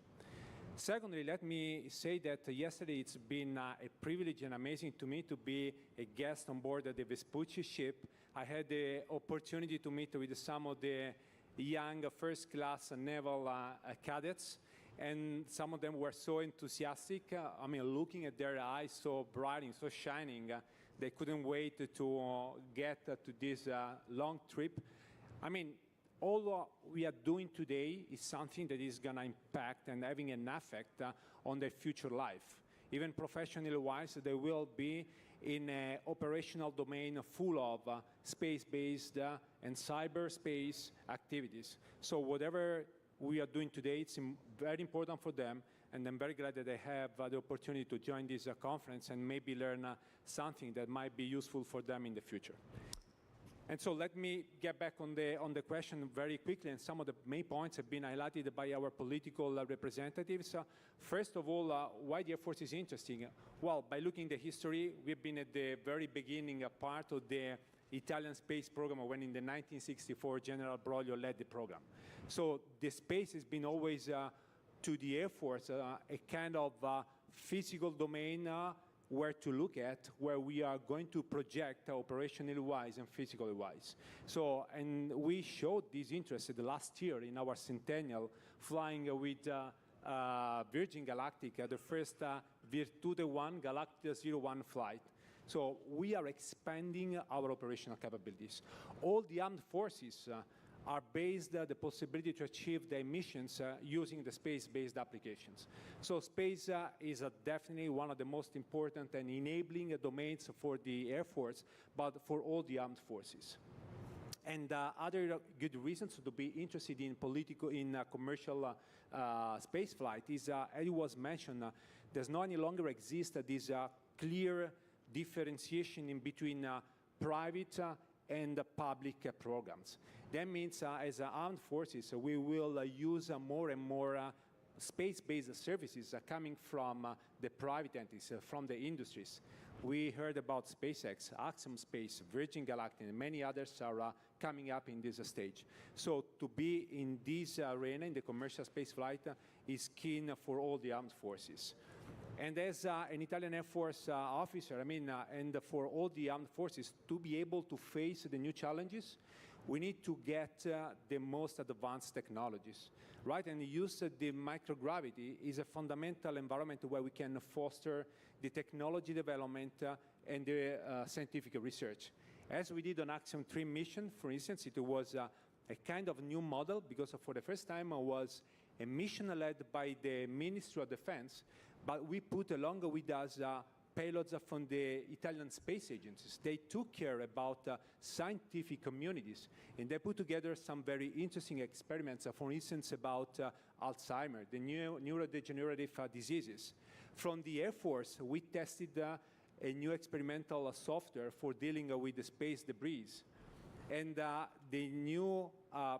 Speaker 11: Secondly, let me say that yesterday it's been a privilege and amazing to me to be a guest on board the Vespucci ship. I had the opportunity to meet with some of the young first-class naval cadets, and some of them were so enthusiastic. I mean, looking at their eyes so bright and so shining, they couldn't wait to get to this long trip. I mean, all we are doing today is something that is going to impact and having an effect on their future life. Even professionally-wise, they will be in an operational domain full of space-based and cyberspace activities. So whatever we are doing today, it's very important for them, and I'm very glad that they have the opportunity to join this conference and maybe learn something that might be useful for them in the future. And so let me get back on the question very quickly, and some of the main points have been highlighted by our political representatives. First of all, why the Air Force is interesting? Well, by looking at the history, we've been at the very beginning part of the Italian space program when in the 1964 General Broglio led the program. So the space has been always to the Air Force a kind of physical domain where to look at, where we are going to project operationally wise and physically wise. So, and we showed this interest the last year in our centennial, flying with Virgin Galactica, the first Virtude 1 Galactica 01 flight. So we are expanding our operational capabilities. All the armed forces are based the possibility to achieve their missions using the space-based applications. So space is definitely one of the most important and enabling domains for the Air Force, but for all the armed forces. And other good reasons to be interested in commercial space flight is, as it was mentioned, there's no any longer exist this clear differentiation in between private and public programs. That means as armed forces, we will use more and more space-based services coming from the private entities, from the industries. We heard about SpaceX, Axiom Space, Virgin Galactic, and many others are coming up in this stage. So to be in this arena, in the commercial space flight, is keen for all the armed forces. And as an Italian Air Force officer, and for all the armed forces to be able to face the new challenges, we need to get the most advanced technologies, right? And use the microgravity is a fundamental environment where we can foster the technology development and the scientific research. As we did on Axiom 3 mission, for instance, it was a kind of new model because for the first time it was a mission led by the Ministry of Defense, but we put along with us payloads from the Italian space agencies. They took care about scientific communities, and they put together some very interesting experiments, for instance, about Alzheimer's, the neurodegenerative diseases. From the Air Force, we tested a new experimental software for dealing with the space debris. And the new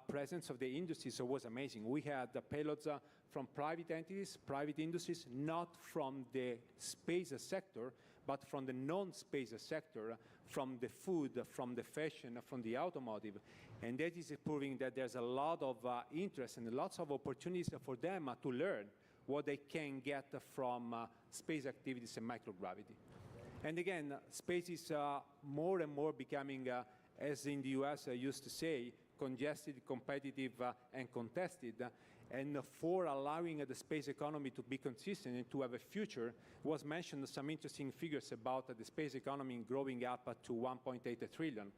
Speaker 11: presence of the industries was amazing. We had the payloads from private entities, private industries, not from the space sector, but from the non-space sector, from the food, from the fashion, from the automotive. And that is proving that there's a lot of interest and lots of opportunities for them to learn what they can get from space activities and microgravity. And again, space is more and more becoming, as in the US used to say, congested, competitive, and contested. And for allowing the space economy to be consistent and to have a future, was mentioned some interesting figures about the space economy growing up to 1.8 trillion.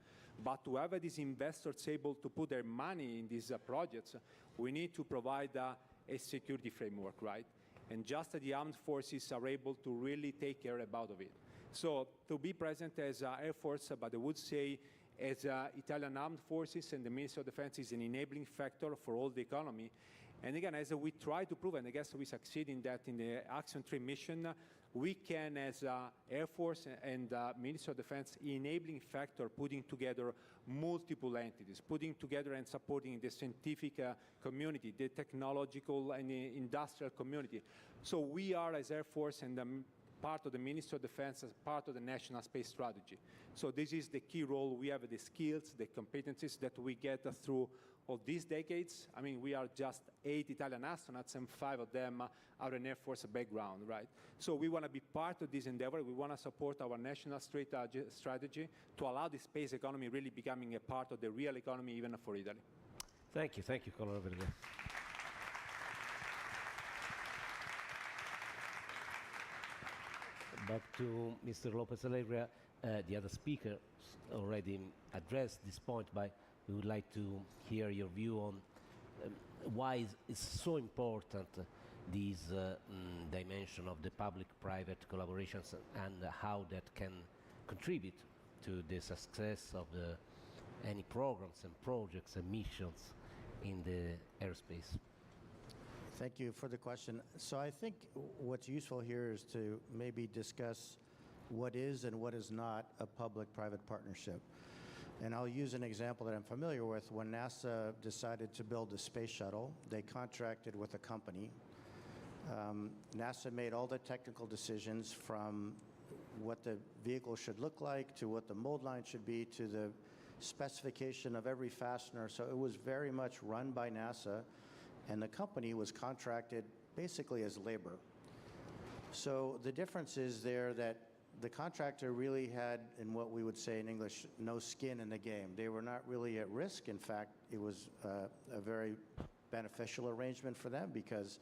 Speaker 11: But to have these investors able to put their money in these projects, we need to provide a security framework, right? And just the armed forces are able to really take care about of it. So to be present as Air Force, but I would say as Italian armed forces and the Ministry of Defense is an enabling factor for all the economy. And again, as we try to prove, and I guess we succeed in that in the Action 3 mission, we can, as Air Force and Ministry of Defense, enabling factor, putting together multiple entities, putting together and supporting the scientific community, the technological and the industrial community. So we are, as Air Force and part of the Ministry of Defense, as part of the National Space Strategy. So this is the key role. We have the skills, the competencies that we get through all these decades. I mean, we are just 8 Italian astronauts, and 5 of them are an Air Force background, right? So we want to be part of this endeavor. We want to support our national strategy to allow the space economy really becoming a part of the real economy, even for Italy.
Speaker 3: Thank you, Colonel Verde. Back to Mr. Lopez Alegria. The other speakers already addressed this point, but we would like to hear your view on why it's so important, this dimension of the public-private collaborations, and how that can contribute to the success of any programs and projects and missions in the airspace.
Speaker 8: Thank you for the question. So I think what's useful here is to maybe discuss what is and what is not a public-private partnership. And I'll use an example that I'm familiar with. When NASA decided to build the space shuttle, they contracted with a company. NASA made all the technical decisions, from what the vehicle should look like, to what the mold line should be, to the specification of every fastener. So it was very much run by NASA, and the company was contracted basically as labor. So the difference is there that the contractor really had, in what we would say in English, no skin in the game. They were not really at risk. In fact, it was a very beneficial arrangement for them, because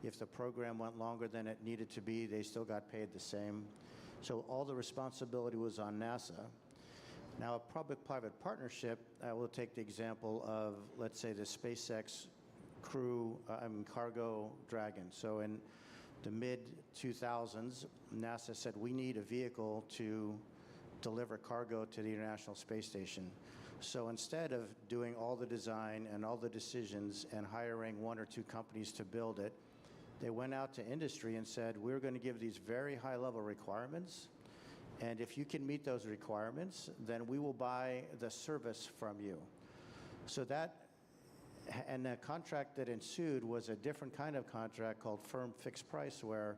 Speaker 8: if the program went longer than it needed to be, they still got paid the same. So all the responsibility was on NASA. Now, a public-private partnership, we'll take the example of, let's say, the SpaceX cargo Dragon. So in the mid-2000s, NASA said, we need a vehicle to deliver cargo to the International Space Station. So instead of doing all the design and all the decisions and hiring 1 or 2 companies to build it, they went out to industry and said, we're going to give these very high-level requirements, and if you can meet those requirements, then we will buy the service from you. So that, and the contract that ensued was a different kind of contract called firm fixed price, where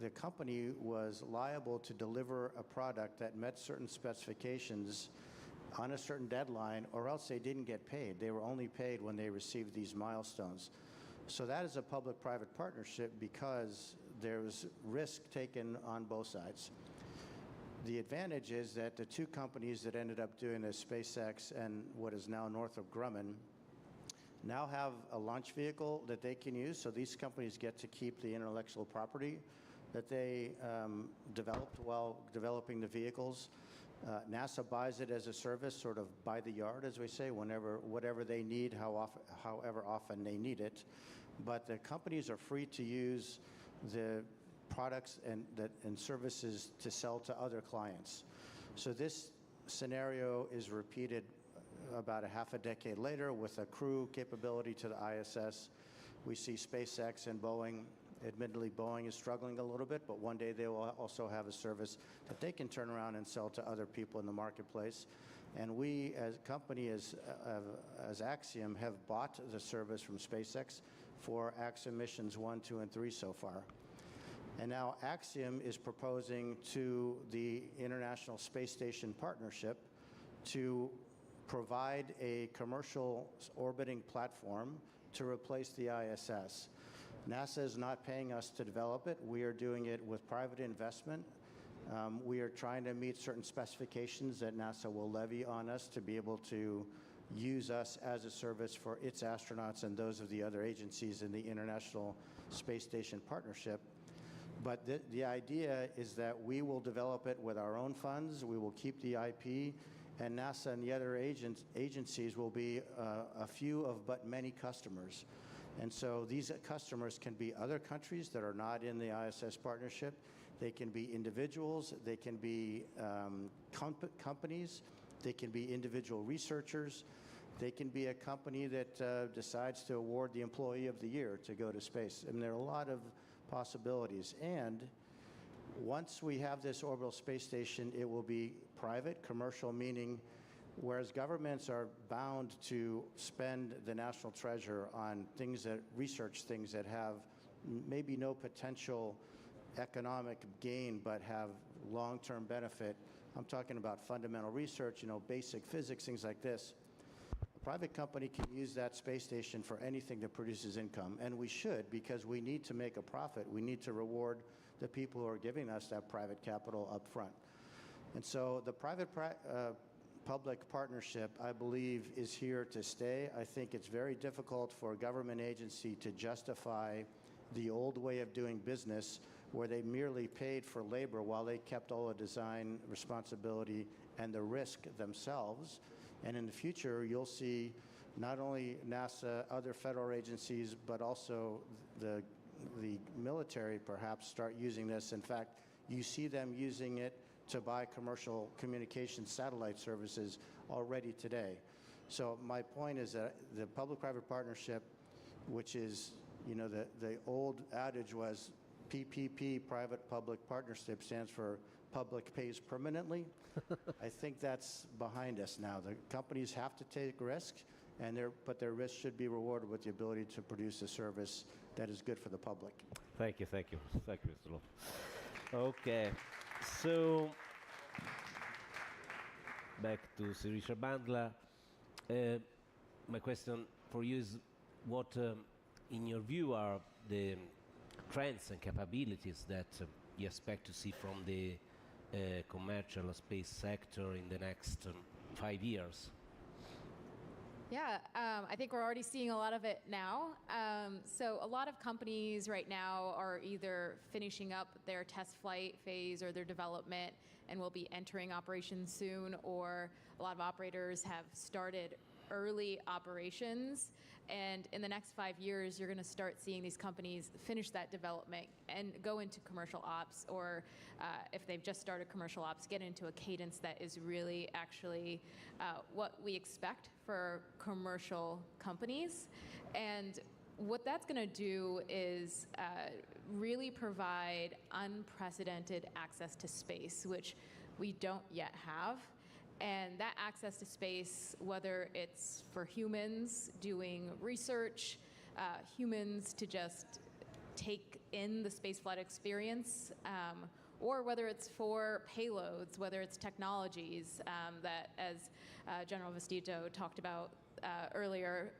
Speaker 8: the company was liable to deliver a product that met certain specifications on a certain deadline, or else they didn't get paid. They were only paid when they received these milestones. So that is a public-private partnership, because there's risk taken on both sides. The advantage is that the 2 companies that ended up doing the SpaceX and what is now Northrop Grumman now have a launch vehicle that they can use. So these companies get to keep the intellectual property that they developed while developing the vehicles. NASA buys it as a service, sort of by the yard, as we say, whatever they need, however often they need it. But the companies are free to use the products and services to sell to other clients. So this scenario is repeated about a half a decade later with a crew capability to the ISS. We see SpaceX and Boeing. Admittedly, Boeing is struggling a little bit, but one day they will also have a service that they can turn around and sell to other people in the marketplace. And we, as a company, as Axiom, have bought the service from SpaceX for Axiom missions 1, 2, and 3 so far. And now Axiom is proposing to the International Space Station Partnership to provide a commercial orbiting platform to replace the ISS. NASA is not paying us to develop it. We are doing it with private investment. We are trying to meet certain specifications that NASA will levy on us to be able to use us as a service for its astronauts and those of the other agencies in the International Space Station Partnership. But the idea is that we will develop it with our own funds. We will keep the IP, and NASA and the other agencies will be a few of but many customers. And so these customers can be other countries that are not in the ISS partnership. They can be individuals. They can be companies. They can be individual researchers. They can be a company that decides to award the Employee of the Year to go to space. I mean, there are a lot of possibilities. And once we have this orbital space station, it will be private, commercial, meaning whereas governments are bound to spend the national treasure on things that, research things that have maybe no potential economic gain but have long-term benefit. I'm talking about fundamental research, you know, basic physics, things like this. A private company can use that space station for anything that produces income, and we should, because we need to make a profit. We need to reward the people who are giving us that private capital up front. And so the private-public partnership, I believe, is here to stay. I think it's very difficult for a government agency to justify the old way of doing business where they merely paid for labor while they kept all the design responsibility and the risk themselves. And in the future, you'll see not only NASA, other federal agencies, but also the military perhaps start using this. In fact, you see them using it to buy commercial communication satellite services already today. So my point is that the public-private partnership, which is, you know, the old adage was PPP, private-public partnership, stands for public pays permanently. I think that's behind us now. The companies have to take risks, but their risks should be rewarded with the ability to produce a service that is good for the public.
Speaker 12: Thank you, Mr. Law. Okay, so back to Sir Richard Bandler. My question for you is, what, in your view, are the trends and capabilities that you expect to see from the commercial space sector in the next 5 years?
Speaker 9: Yeah, I think we're already seeing a lot of it now. So a lot of companies right now are either finishing up their test flight phase or their development and will be entering operations soon, or a lot of operators have started early operations. And in the next 5 years, you're going to start seeing these companies finish that development and go into commercial ops, or if they've just started commercial ops, get into a cadence that is really actually what we expect for commercial companies. And what that's going to do is really provide unprecedented access to space, which we don't yet have. And that access to space, whether it's for humans doing research, humans to just take in the spaceflight experience, or whether it's for payloads, whether it's technologies that, as General Vestito talked about earlier,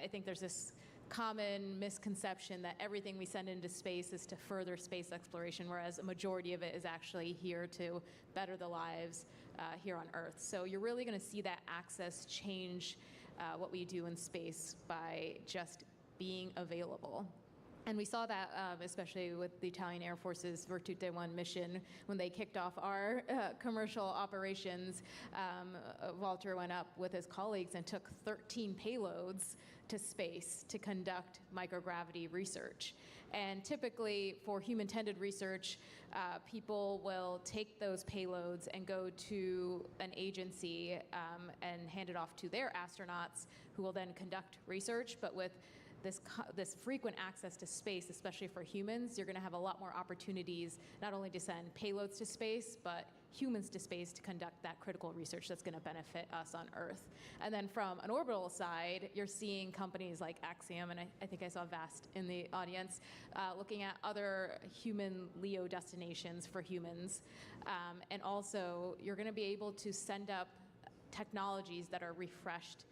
Speaker 9: I think there's this common misconception that everything we send into space is to further space exploration, whereas a majority of it is actually here to better the lives here on Earth. So you're really going to see that access change what we do in space by just being available. And we saw that especially with the Italian Air Force's Virtute 1 mission. When they kicked off our commercial operations, Walter went up with his colleagues and took 13 payloads to space to conduct microgravity research. And typically for human-tended research, people will take those payloads and go to an agency and hand it off to their astronauts, who will then conduct research. But with this frequent access to space, especially for humans, you're going to have a lot more opportunities not only to send payloads to space, but humans to space to conduct that critical research that's going to benefit us on Earth. And then from an orbital side, you're seeing companies like Axiom, and I think I saw VAST in the audience, looking at other human LEO destinations for humans. And also, you're going to be able to send up technologies that are refreshed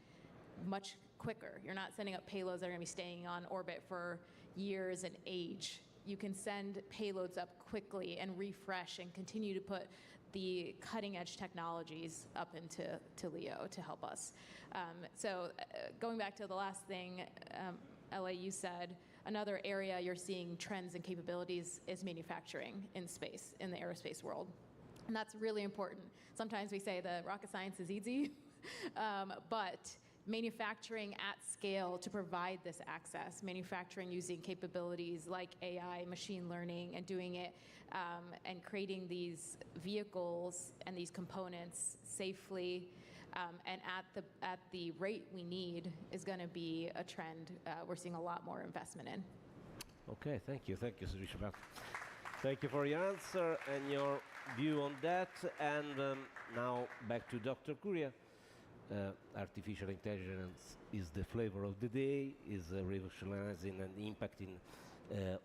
Speaker 9: much quicker. You're not sending up payloads that are going to be staying on orbit for years and age. You can send payloads up quickly and refresh and continue to put the cutting-edge technologies up into LEO to help us. So going back to the last thing, LA, you said, another area you're seeing trends and capabilities is manufacturing in space, in the aerospace world. And that's really important. Sometimes we say the rocket science is easy, but manufacturing at scale to provide this access, manufacturing using capabilities like AI, machine learning, and doing it and creating these vehicles and these components safely And at the rate we need is going to be a trend we're seeing a lot more investment in.
Speaker 12: Okay, thank you, Srisha. Thank you for your answer and your view on that. And now back to Dr. Curia. Artificial intelligence is the flavor of the day, is revolutionizing and impacting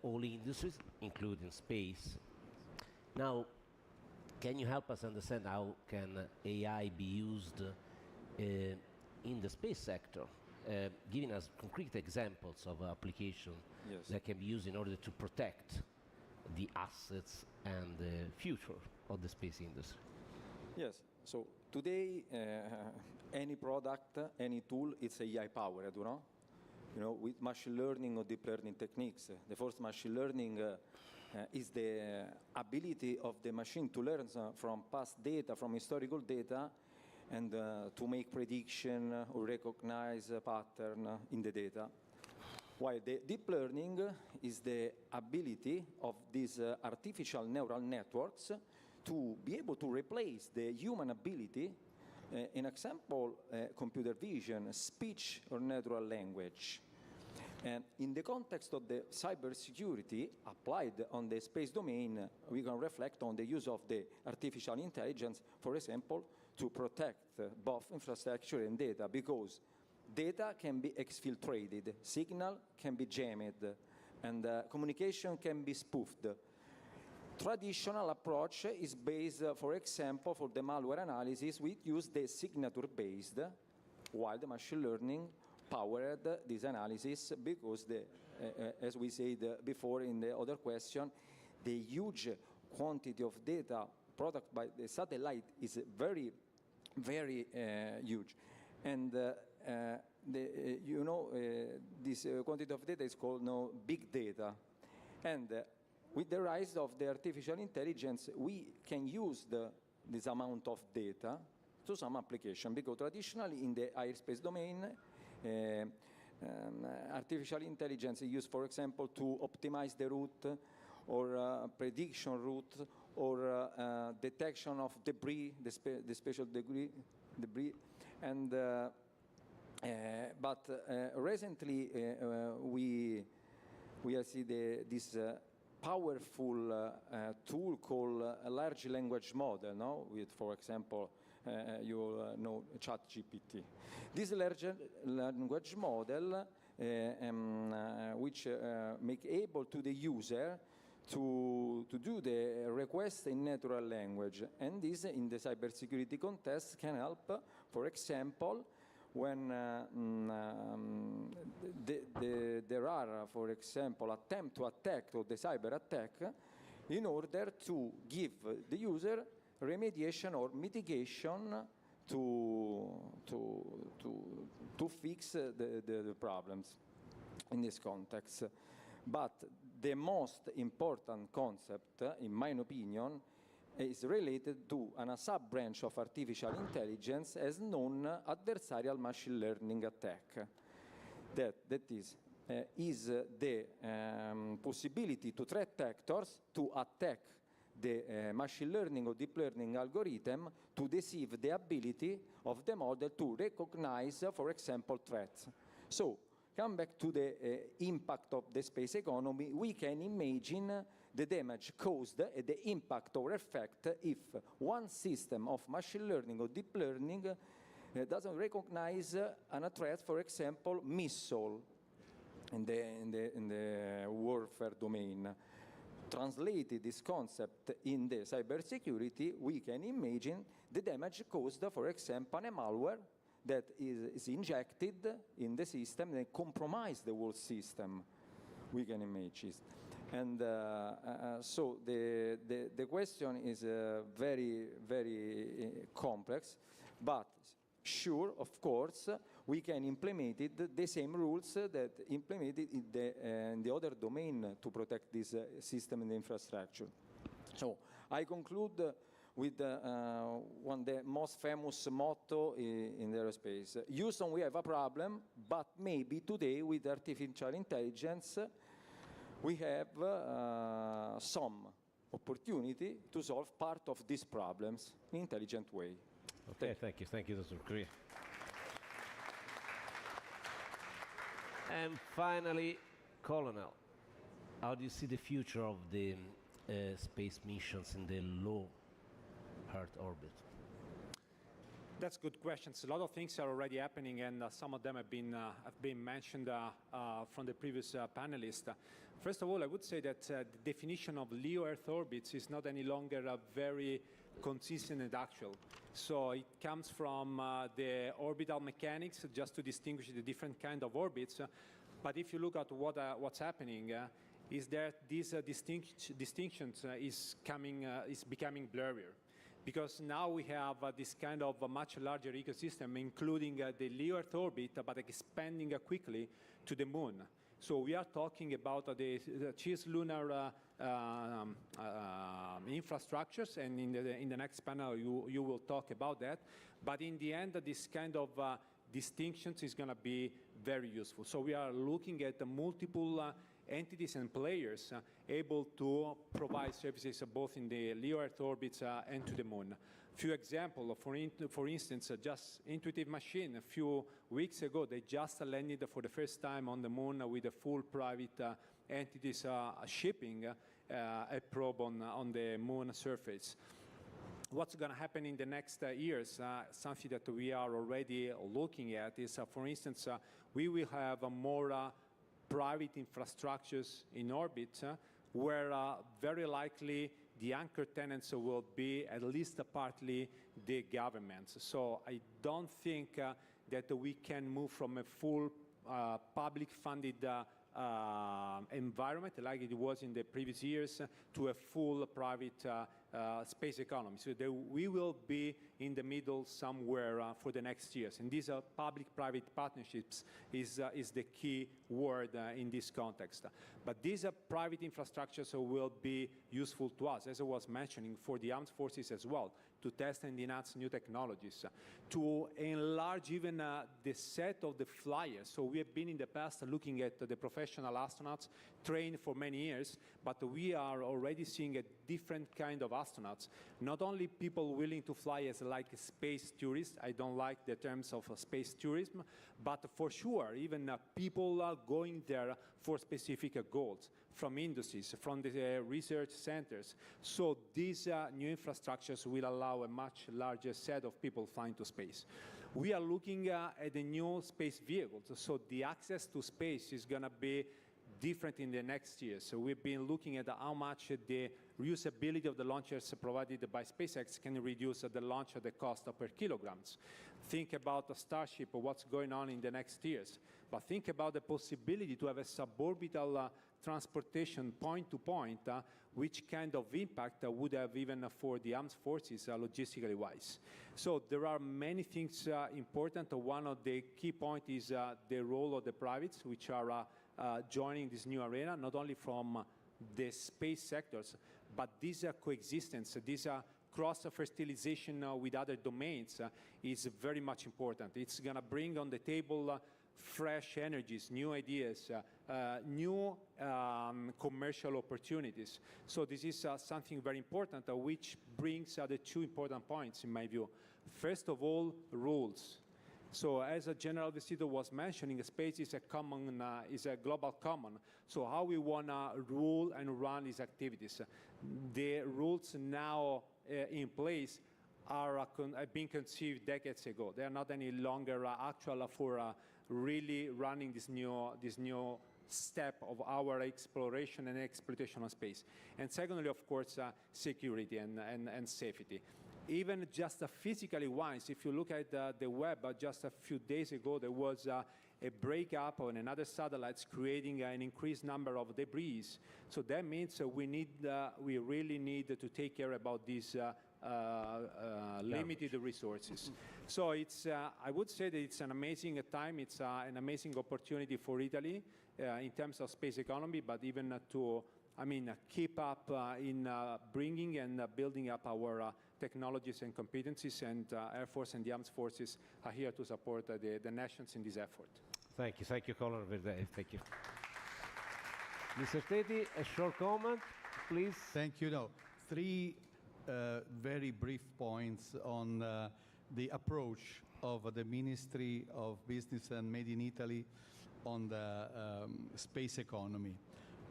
Speaker 12: all industries, including space. Now, can you help us understand how can AI be used in the space sector, giving us concrete examples of application that can be used in order to protect the assets and the future of the space industry?
Speaker 10: Yes. So today, any product, any tool, it's AI powered, with machine learning or deep learning techniques. The first machine learning is the ability of the machine to learn from past data, from historical data, and to make prediction or recognize a pattern in the data. While the deep learning is the ability of these artificial neural networks to be able to replace the human ability, in example, computer vision, speech, or natural language. And in the context of the cybersecurity applied on the space domain, we can reflect on the use of the artificial intelligence, for example, to protect both infrastructure and data, because data can be exfiltrated, signal can be jammed, and communication can be spoofed. Traditional approach is based, for example, for the malware analysis, we use the signature-based, while the machine learning powered this analysis because, as we said before in the other question, the huge quantity of data product by the satellite is very, very huge. And this quantity of data is called now big data. And with the rise of the artificial intelligence, we can use this amount of data to some application, because traditionally in the airspace domain, artificial intelligence is used, for example, to optimize the route, or prediction route, or detection of debris, the spatial debris. And but recently we see this powerful tool called a large language model, no? With, for example, you know ChatGPT. This large language model, which make able to the user to do the request in natural language, and this in the cybersecurity context can help, for example, when there are, for example, attempt to attack or the cyber attack, in order to give the user remediation or mitigation to fix the problems in this context. But the most important concept, in my opinion, is related to a sub-branch of artificial intelligence as known adversarial machine learning attack. That is the possibility to threat actors to attack the machine learning or deep learning algorithm to deceive the ability of the model to recognize, for example, threats. So, come back to the impact of the space economy, we can imagine the damage caused and the impact or effect if one system of machine learning or deep learning doesn't recognize a threat, for example, missile in the warfare domain. Translated this concept in the cybersecurity, we can imagine the damage caused, for example, a malware that is injected in the system and compromise the whole system. We can imagine. And so the question is very, very complex, but sure, of course, we can implement it, the same rules that implemented in the other domain to protect this system and infrastructure. So I conclude with the most famous motto in aerospace. Houston, we have a problem, but maybe today with artificial intelligence, we have some opportunity to solve part of these problems in an intelligent way.
Speaker 12: Okay, thank you, Dr. Korea. And finally, Colonel, how do you see the future of the space missions in the low Earth orbit?
Speaker 11: That's good questions. A lot of things are already happening, and some of them have been mentioned from the previous panelists. First of all, I would say that the definition of LEO Earth orbits is not any longer very consistent and actual. So it comes from the orbital mechanics, just to distinguish the different kind of orbits. But if you look at what's happening, is that these distinctions is becoming blurrier. Because now we have this kind of a much larger ecosystem, including the LEO Earth orbit, but expanding quickly to the moon. So we are talking about the cislunar infrastructures, and in the next panel you will talk about that. But in the end, this kind of distinctions is going to be very useful. So we are looking at multiple entities and players able to provide services both in the LEO Earth orbits and to the moon. Few examples, for instance, just Intuitive Machine, a few weeks ago, they just landed for the first time on the moon with a full private entities shipping a probe on the moon surface. What's going to happen in the next years, something that we are already looking at is, for instance, we will have more private infrastructures in orbit where very likely the anchor tenants will be at least partly the governments. So I don't think that we can move from a full public funded environment like it was in the previous years to a full private space economy. So we will be in the middle somewhere for the next years. And these public-private partnerships is the key word in this context. But these private infrastructures will be useful to us, as I was mentioning, for the armed forces as well, to test and enhance new technologies, to enlarge even the set of the flyers. So we have been in the past looking at the professional astronauts trained for many years, but we are already seeing a different kind of astronauts. Not only people willing to fly as like a space tourist, I don't like the terms of space tourism, but for sure, even people are going there for specific goals, from industries, from the research centers. So these new infrastructures will allow a much larger set of people flying to space. We are looking at the new space vehicles, so the access to space is going to be different in the next years. So we've been looking at how much the reusability of the launchers provided by SpaceX can reduce the launch of the cost per kilograms. Think about the Starship, what's going on in the next years. But think about the possibility to have a suborbital transportation point to point, which kind of impact would have even for the armed forces logistically wise. So there are many things important. One of the key points is the role of the privates, which are joining this new arena, not only from the space sectors, but this coexistence, this cross-fertilization with other domains is very much important. It's going to bring on the table fresh energies, new ideas, new commercial opportunities. So this is something very important, which brings the two important points in my view. First of all, rules. So as General Vestito was mentioning, space is a global common. So how we want to rule and run these activities. The rules now in place have been conceived decades ago. They are not any longer actual for really running this new step of our exploration and exploitation of space. And secondly, of course, security and safety. Even just physically wise, if you look at the web, just a few days ago, there was a breakup on another satellites creating an increased number of debris. So that means we really need to take care about these limited resources. So I would say that it's an amazing time. It's an amazing opportunity for Italy in terms of space economy, but even to keep up in bringing and building up our technologies and competencies, and Air Force and the Armed Forces are here to support the nations in this effort.
Speaker 12: Thank you, Colonel Verdei. Thank you. Mr. Teti, a short comment, please.
Speaker 7: Thank you. No, three very brief points on the approach of the Ministry of Business and Made in Italy on the space economy.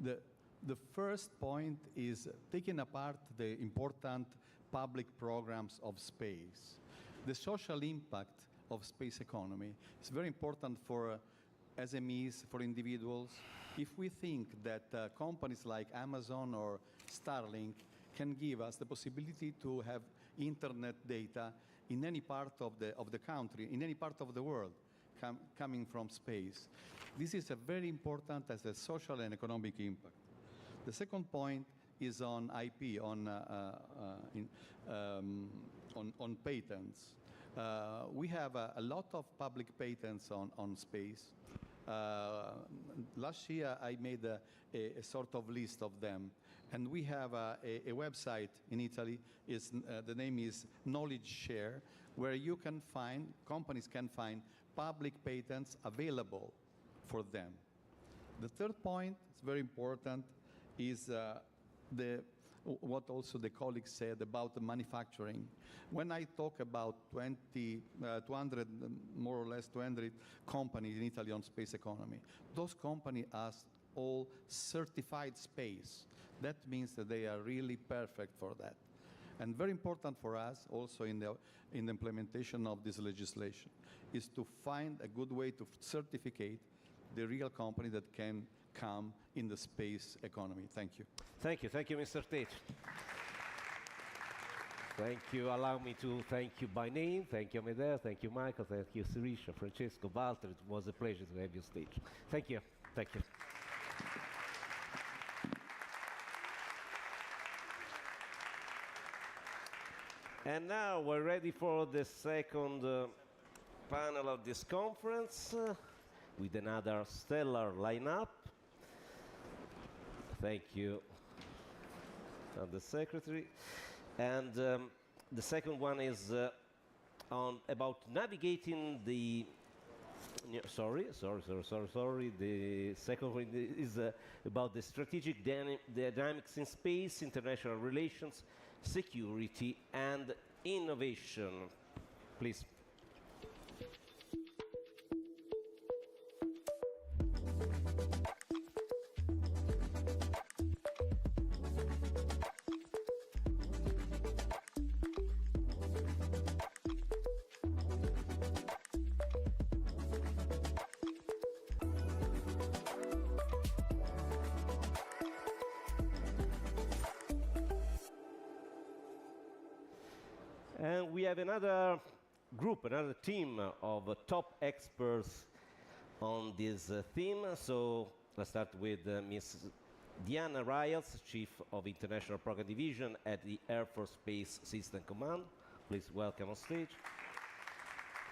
Speaker 7: The first point is taking apart the important public programs of space. The social impact of space economy is very important for SMEs, for individuals. If we think that companies like Amazon or Starlink can give us the possibility to have internet data in any part of the country, in any part of the world, coming from space, this is a very important as a social and economic impact. The second point is on IP, on patents. We have a lot of public patents on space. Last year, I made a sort of list of them, and we have a website in Italy. The name is Knowledge Share, where you can find, companies can find public patents available for them. The third point, it's very important, is what also the colleagues said about the manufacturing. When I talk about 200, more or less 200 companies in Italy on space economy, those companies are all certified space. That means that they are really perfect for that. And very important for us also in the implementation of this legislation is to find a good way to certificate the real company that can come in the space economy. Thank you.
Speaker 12: Thank you, Mr. Tate. Thank you. Allow me to thank you by name. Thank you, Amedeo. Thank you, Michael. Thank you, Sirisha, Francesco, Walter. It was a pleasure to have you on stage. Thank you. Thank you. And now we're ready for the second panel of this conference with another stellar lineup. Thank you, Undersecretary. And the second one is about navigating the. Sorry. The second one is about the strategic dynamics in space, international relations, security, and innovation. Please. And we have another group, another team of top experts on this theme. So let's start with Ms. Diana Riles, Chief of International Program Division at the Air Force Space System Command. Please welcome on stage.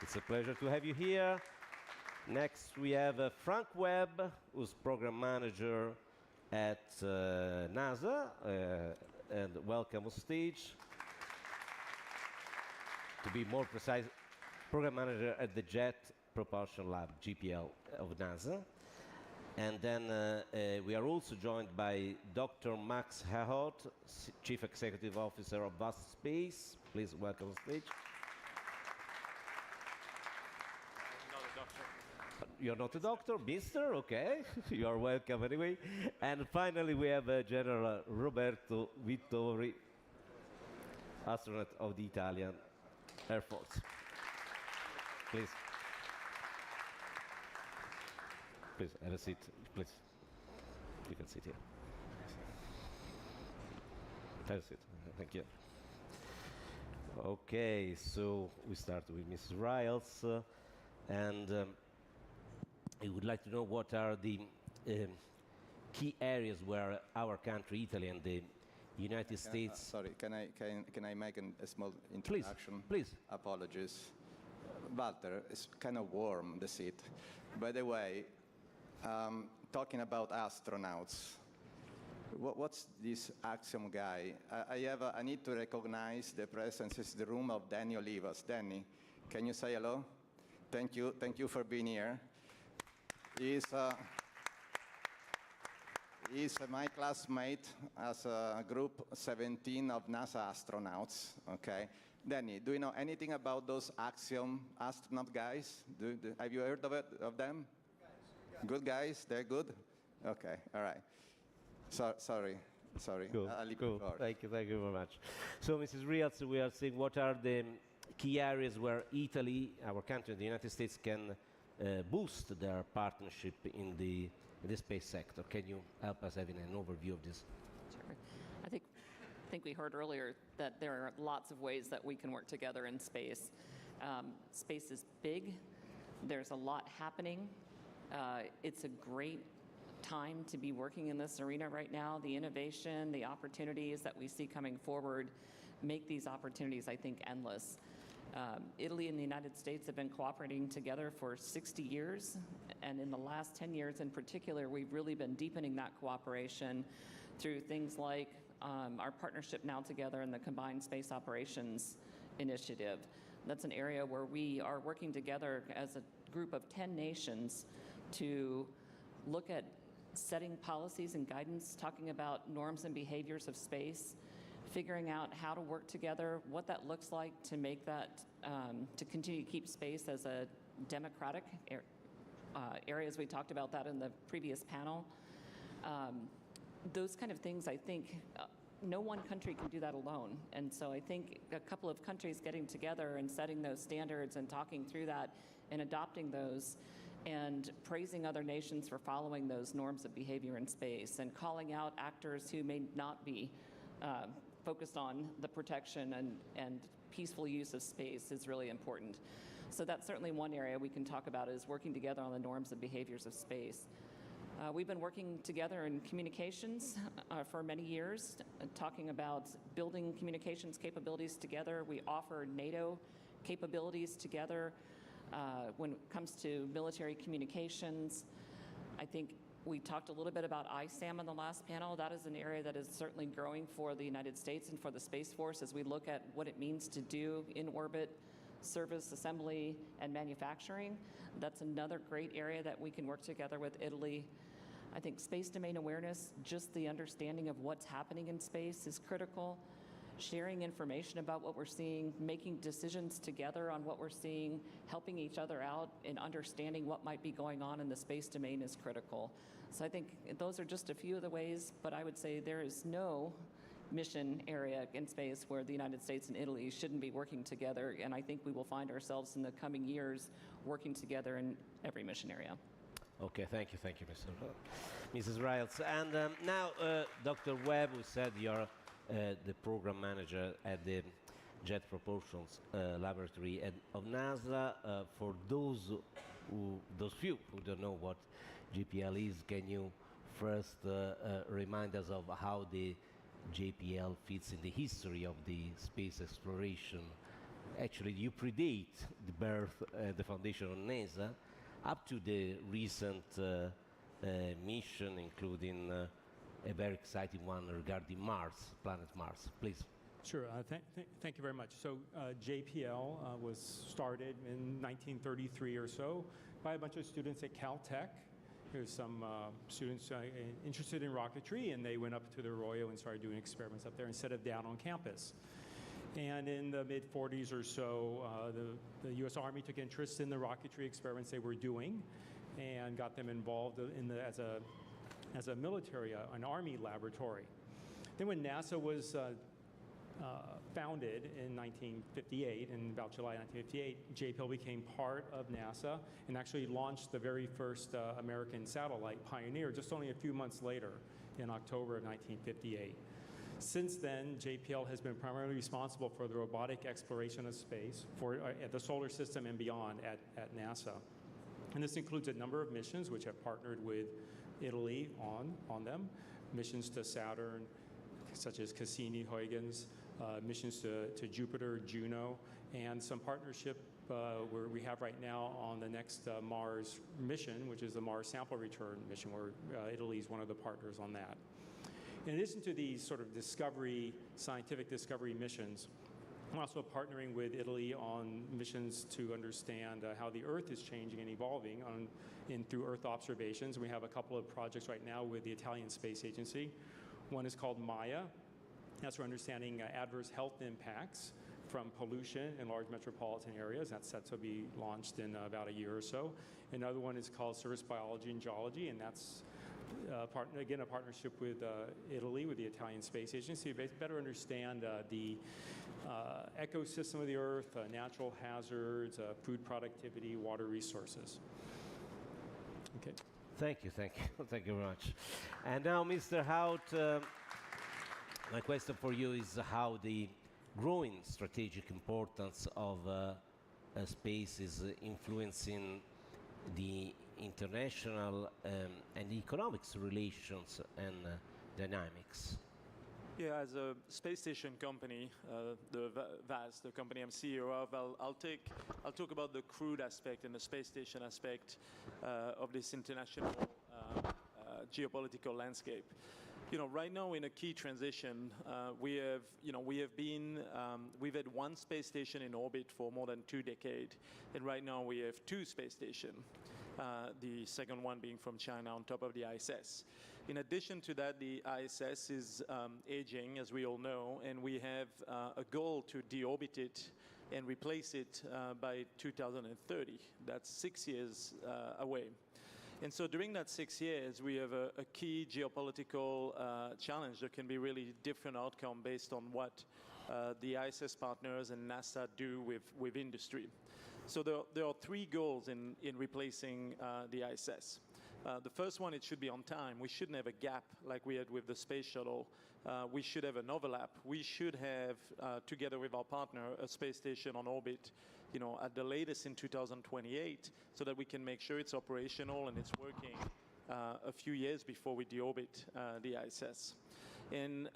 Speaker 12: It's a pleasure to have you here. Next, we have Frank Webb, who's Program Manager at NASA, and welcome on stage. To be more precise, Program Manager at the Jet Propulsion Lab, GPL, of NASA. And then we are also joined by Dr. Max Hahot, Chief Executive Officer of VAST Space. Please welcome on stage. You're not a doctor, mister? Okay. You are welcome anyway. And finally, we have General Roberto Vittori, astronaut of the Italian Air Force. Please. Please, have a seat. Please. You can sit here. Have a seat. Thank you. Okay, so we start with Ms. Riles. And I would like to know what are the key areas where our country, Italy, and the United States.
Speaker 13: Sorry, can I make a small introduction?
Speaker 12: Please.
Speaker 13: Apologies. Walter, it's kind of warm, the seat. By the way, talking about astronauts, what's this Axiom guy? I need to recognize the presence in the room of Danny Olivas. Danny, can you say hello? Thank you for being here. He's my classmate as a group 17 of NASA astronauts, okay? Danny, do you know anything about those Axiom astronaut guys? Have you heard of them? Good guys, they're good? Okay, all right. Sorry.
Speaker 12: Cool.
Speaker 13: I'll leave
Speaker 12: Cool.
Speaker 13: the floor.
Speaker 12: Thank you very much. So, Mrs. Rials, we are saying what are the key areas where Italy, our country, the United States, can boost their partnership in the space sector. Can you help us having an overview of this?
Speaker 14: Sure. I think we heard earlier that there are lots of ways that we can work together in space. Space is big. There's a lot happening. It's a great time to be working in this arena right now. The innovation, the opportunities that we see coming forward make these opportunities, I think, endless. Italy and the United States have been cooperating together for 60 years, and in the last 10 years in particular, we've really been deepening that cooperation through things like our partnership now together in the Combined Space Operations Initiative. That's an area where we are working together as a group of 10 nations to look at setting policies and guidance, talking about norms and behaviors of space, figuring out how to work together, what that looks like to make that, to continue to keep space as a democratic area, as we talked about that in the previous panel. Those kind of things, I think, no one country can do that alone. And so I think a couple of countries getting together and setting those standards and talking through that and adopting those and praising other nations for following those norms of behavior in space and calling out actors who may not be focused on the protection and peaceful use of space is really important. So that's certainly one area we can talk about, is working together on the norms and behaviors of space. We've been working together in communications for many years, talking about building communications capabilities together. We offer NATO capabilities together when it comes to military communications. I think we talked a little bit about ISAM in the last panel. That is an area that is certainly growing for the United States and for the Space Force as we look at what it means to do in orbit service, assembly, and manufacturing. That's another great area that we can work together with Italy. I think space domain awareness, just the understanding of what's happening in space, is critical. Sharing information about what we're seeing, making decisions together on what we're seeing, helping each other out in understanding what might be going on in the space domain is critical. So I think those are just a few of the ways, but I would say there is no mission area in space where the United States and Italy shouldn't be working together, and I think we will find ourselves in the coming years working together in every mission area.
Speaker 12: Okay, thank you, Mrs. Riles. And now, Dr. Webb, who said you're the program manager at the Jet Propulsions Laboratory of NASA. For those few who don't know what JPL is, can you first remind us of how the JPL fits in the history of the space exploration? Actually, you predate the birth, the foundation of NASA, up to the recent mission, including a very exciting one regarding Mars, planet Mars. Please.
Speaker 11: Sure. Thank you very much. So JPL was started in 1933 or so by a bunch of students at Caltech. There's some students interested in rocketry, and they went up to the Arroyo and started doing experiments up there instead of down on campus. And in the mid-40s or so, the U.S. Army took interest in the rocketry experiments they were doing and got them involved in as a military, an Army laboratory. Then when NASA was founded in 1958, in about July 1958, JPL became part of NASA and actually launched the very first American satellite, Pioneer, just only a few months later in October of 1958. Since then, JPL has been primarily responsible for the robotic exploration of space at the solar system and beyond at NASA. And this includes a number of missions which have partnered with Italy on them, missions to Saturn, such as Cassini-Huygens, missions to Jupiter, Juno, and some partnership where we have right now on the next Mars mission, which is the Mars Sample Return mission, where Italy is one of the partners on that. In addition to these sort of scientific discovery missions, we're also partnering with Italy on missions to understand how the Earth is changing and evolving through Earth observations. We have a couple of projects right now with the Italian Space Agency. One is called Maya. That's for understanding adverse health impacts
Speaker 15: from pollution in large metropolitan areas. That's set to be launched in about a year or so. Another one is called Surface Biology and Geology, and that's again a partnership with Italy, with the Italian Space Agency, to better understand the ecosystem of the Earth, natural hazards, food productivity, water resources. Okay.
Speaker 12: Thank you, thank you, thank you very much. And now, Mr. Hout, my question for you is how the growing strategic importance of space is influencing the international and economics relations and dynamics.
Speaker 16: Yeah, as a space station company, the VAS, the company I'm CEO of, I'll talk about the crewed aspect and the space station aspect of this international geopolitical landscape. You know, right now in a key transition, we've had one space station in orbit for more than 2 decades, and right now we have 2 space stations. The second one being from China on top of the ISS. In addition to that, the ISS is aging, as we all know, and we have a goal to deorbit it and replace it by 2030. That's 6 years away. And so during that 6 years, we have a key geopolitical challenge. There can be really different outcome based on what the ISS partners and NASA do with industry. So there are 3 goals in replacing the ISS. The first one, it should be on time. We shouldn't have a gap like we had with the space shuttle. We should have an overlap. We should have, together with our partner, a space station on orbit, you know, at the latest in 2028, so that we can make sure it's operational and it's working a few years before we deorbit the ISS. And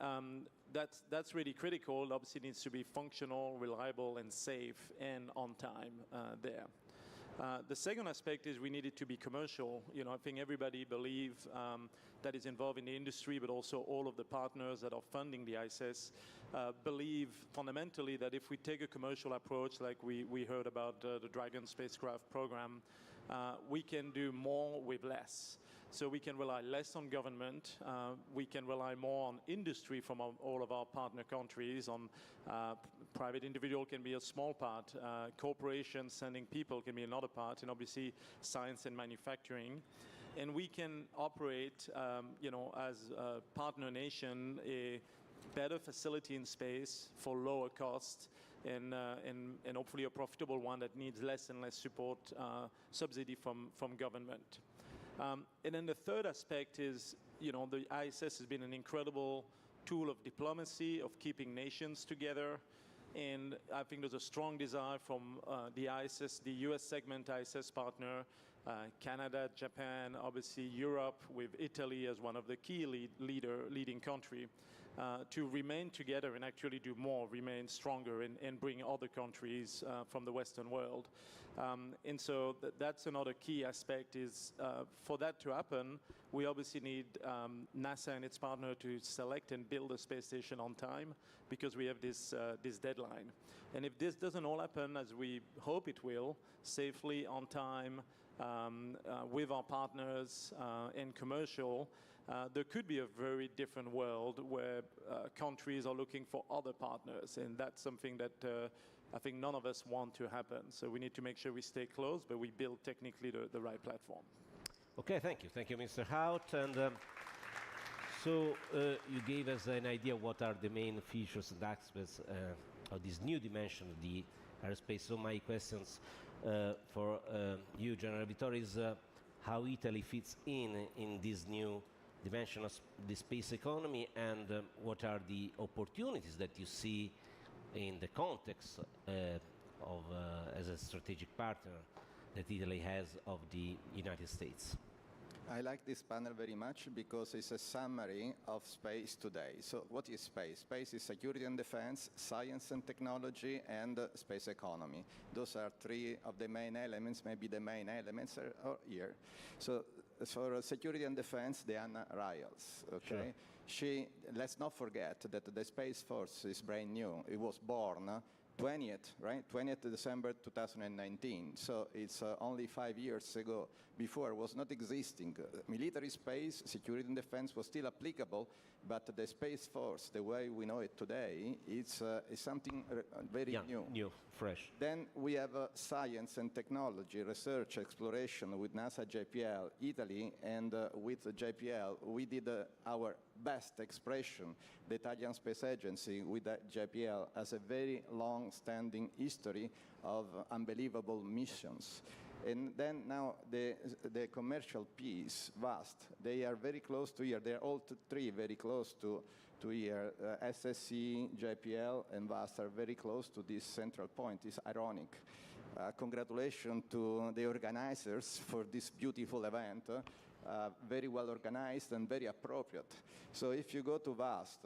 Speaker 16: that's really critical. It obviously needs to be functional, reliable, and safe, and on time there. The second aspect is we need it to be commercial. You know, I think everybody believes that is involved in the industry, but also all of the partners that are funding the ISS believe fundamentally that if we take a commercial approach, like we heard about the Dragon spacecraft program, we can do more with less. So we can rely less on government. We can rely more on industry from all of our partner countries. On private individual can be a small part. Corporations sending people can be another part, and obviously science and manufacturing. And we can operate, you know, as a partner nation, a better facility in space for lower cost, and hopefully a profitable one that needs less and less support, subsidy from government. And then the third aspect is, you know, the ISS has been an incredible tool of diplomacy, of keeping nations together. And I think there's a strong desire from the ISS, the US segment ISS partner, Canada, Japan, obviously Europe, with Italy as one of the key leading country, to remain together and actually do more, remain stronger, and bring other countries from the Western world. And so that's another key aspect is for that to happen, we obviously need NASA and its partner to select and build a space station on time, because we have this deadline. And if this doesn't all happen as we hope it will, safely, on time, with our partners and commercial, there could be a very different world where countries are looking for other partners, and that's something that I think none of us want to happen. So we need to make sure we stay close, but we build technically the right platform.
Speaker 12: Okay, thank you, Mr. Hout. And so you gave us an idea of what are the main features and aspects of this new dimension of the aerospace. So my questions for you, General Vittori, is how Italy fits in this new dimension of the space economy, and what are the opportunities that you see in the context of as a strategic partner that Italy has of the United States.
Speaker 13: I like this panel very much because it's a summary of space today. So what is space? Space is security and defense, science and technology, and space economy. Those are 3 of the main elements, maybe the main elements are here. So for security and defense, Diana Riles, okay? Sure. Let's not forget that the Space Force is brand new. It was born 20th, right? 20th of December 2019. So it's only 5 years ago. Before was not existing. Military space, security and defense was still applicable, but the Space Force, the way we know it today, is something very new.
Speaker 12: Fresh.
Speaker 13: Then we have science and technology, research, exploration with NASA JPL, Italy, and with JPL, we did our best expression. The Italian Space Agency with JPL has a very long-standing history of unbelievable missions. And then now the commercial piece, VAST, they are very close to here. They're all three very close to here. SSC, JPL, and VAST are very close to this central point. It's ironic. Congratulations to the organizers for this beautiful event. Very well organized and very appropriate. So if you go to VAST,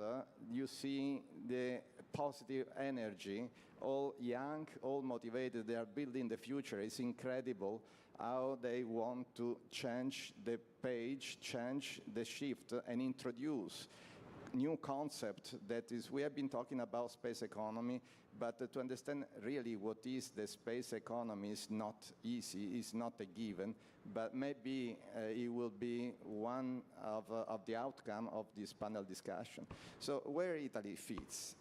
Speaker 13: you see the positive energy, all young, all motivated. They are building the future. It's incredible how they want to change the page, change the shift, and introduce new concept that is, we have been talking about space economy, but to understand really what is the space economy is not easy, it's not a given, but maybe it will be one of the outcome of this panel discussion. So where Italy fits?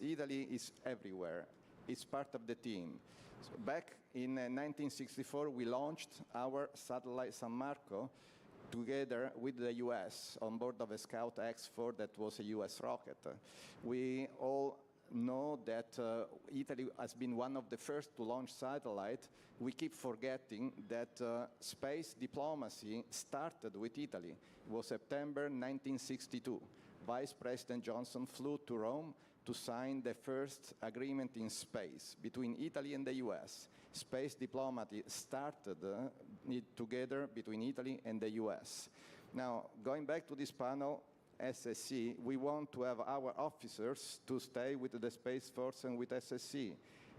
Speaker 13: Italy is everywhere. It's part of the team. So back in 1964, we launched our satellite San Marco together with the US on board of a Scout X-4 that was a US rocket. We all know that Italy has been one of the first to launch satellite. We keep forgetting that space diplomacy started with Italy. It was September 1962. Vice President Johnson flew to Rome to sign the first agreement in space between Italy and the US. Space diplomacy started together between Italy and the US. Now, going back to this panel, SSC, we want to have our officers to stay with the Space Force and with SSC.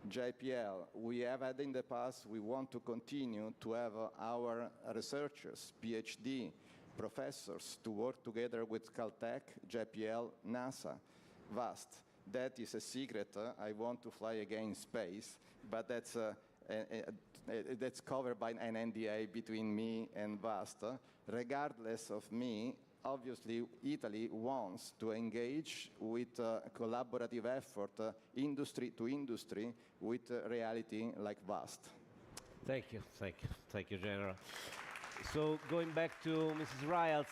Speaker 13: JPL, we have had in the past, we want to continue to have our researchers, PhD, professors to work together with Caltech, JPL, NASA, VAST. That is a secret. I want to fly again in space, but that's covered by an NDA between me and VAST. Regardless of me, obviously, Italy wants to engage with collaborative effort, industry to industry, with reality like VAST.
Speaker 12: Thank you, General. So going back to Mrs. Rials,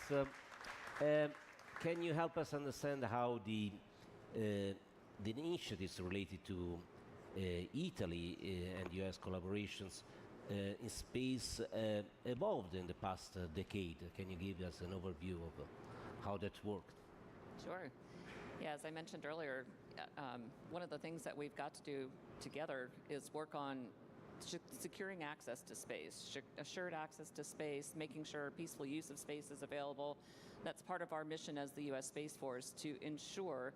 Speaker 12: can you help us understand how the initiatives related to Italy and US collaborations in space evolved in the past decade? Can you give us an overview of how that worked?
Speaker 14: Sure. Yeah, as I mentioned earlier, one of the things that we've got to do together is work on securing access to space, assured access to space, making sure peaceful use of space is available. That's part of our mission as the U.S. Space Force, to ensure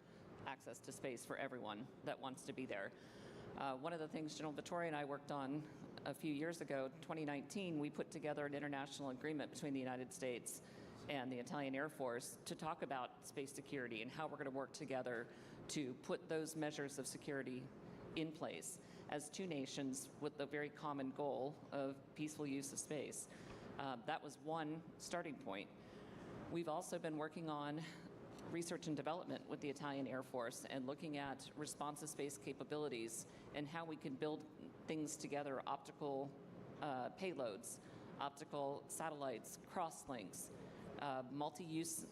Speaker 14: access to space for everyone that wants to be there. One of the things General Vittori and I worked on a few years ago, 2019, we put together an international agreement between the United States and the Italian Air Force to talk about space security and how we're going to work together to put those measures of security in place as two nations with the very common goal of peaceful use of space. That was one starting point. We've also been working on research and development with the Italian Air Force and looking at responsive space capabilities and how we can build things together, optical payloads, optical satellites, crosslinks, multi-use